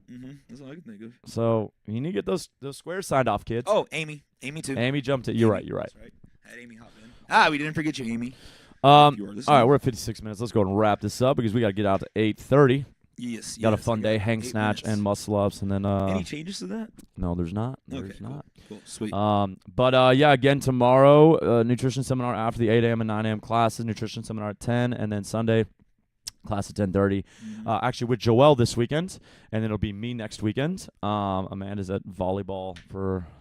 Speaker 1: That's all I can think of.
Speaker 2: So you need to get those squares signed off, kids.
Speaker 1: Oh, Amy too.
Speaker 2: Amy jumped it. You're right.
Speaker 1: That's right. Had Amy hop in. We didn't forget you, Amy.
Speaker 2: All
Speaker 1: You are
Speaker 2: right, we're at 56 minutes. Let's go and wrap this up because we got to get out to 8:30.
Speaker 1: Yes.
Speaker 2: Got a
Speaker 1: yes,
Speaker 2: fun
Speaker 1: I
Speaker 2: day,
Speaker 1: got
Speaker 2: hang
Speaker 1: 8
Speaker 2: snatch
Speaker 1: minutes.
Speaker 2: and muscle ups, and then
Speaker 1: Any changes to that?
Speaker 2: no, there's not.
Speaker 1: Okay,
Speaker 2: There's not.
Speaker 1: Cool. Sweet.
Speaker 2: But yeah, again tomorrow, nutrition seminar after the 8 a.m. and 9 a.m. classes. Nutrition seminar at 10, and then Sunday class at 10:30. Actually, with Joelle this weekend, and it'll be me next weekend. Amanda's at volleyball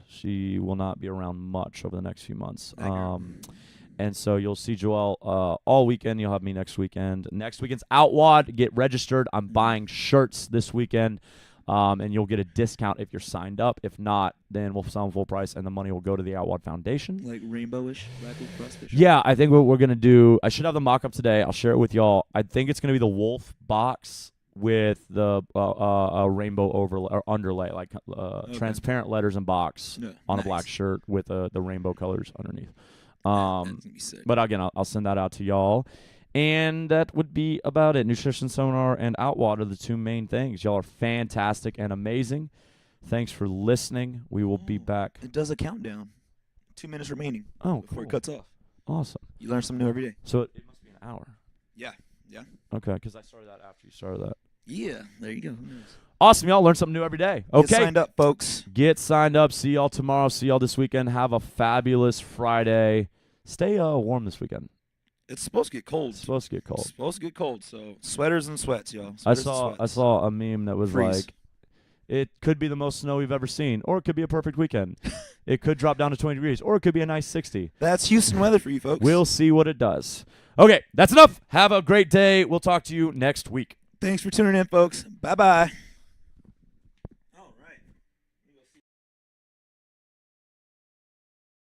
Speaker 2: she will not be around much over the next few months. And so you'll see Joelle all weekend. You'll have me next weekend. Next weekend's Outwad. Get registered. I'm buying shirts this weekend, and you'll get a discount if you're signed up. If not, then we'll sell them full price, and the money will go to the Outwad Foundation.
Speaker 1: Like rainbowish, raccoon crossfish.
Speaker 2: Yeah, I think what we're going to do, I should have the mock-up today. I'll share it with y'all. I think it's going to be the wolf box with the rainbow overlay or underlay, like transparent letters and box on a black shirt with the rainbow colors underneath.
Speaker 1: That's gonna be sick.
Speaker 2: But again, I'll send that out to y'all. And that would be about it. Nutrition Seminar and Outwater are the two main things. Y'all are fantastic and amazing. Thanks for listening. We will be back.
Speaker 1: It does a countdown. 2 minutes remaining.
Speaker 2: Oh,
Speaker 1: before
Speaker 2: cool.
Speaker 1: it cuts off.
Speaker 2: Awesome.
Speaker 1: You learn something new every day.
Speaker 2: So it must be an hour.
Speaker 1: Yeah.
Speaker 2: Okay, because I started that after you started that.
Speaker 1: Yeah. There you go. Who knows?
Speaker 2: Awesome, y'all. Learn something new every day. Okay.
Speaker 1: Get signed up, folks.
Speaker 2: Get signed up. See y'all tomorrow. See y'all this weekend. Have a fabulous Friday. Stay warm this weekend.
Speaker 1: It's supposed to get cold.
Speaker 2: It's supposed to get cold.
Speaker 1: It's supposed to get cold. So sweaters and sweats, y'all.
Speaker 2: I
Speaker 1: Sweaters and
Speaker 2: saw
Speaker 1: sweats.
Speaker 2: a meme that was
Speaker 1: Freeze.
Speaker 2: like, it could be the most snow we've ever seen, or it could be a perfect weekend. It could drop down to 20 degrees, or it could be a nice 60.
Speaker 1: That's Houston weather for you, folks.
Speaker 2: We'll see what it does. Okay, that's enough. Have a great day. We'll talk to you next week.
Speaker 1: Thanks for tuning in, folks. Bye-bye.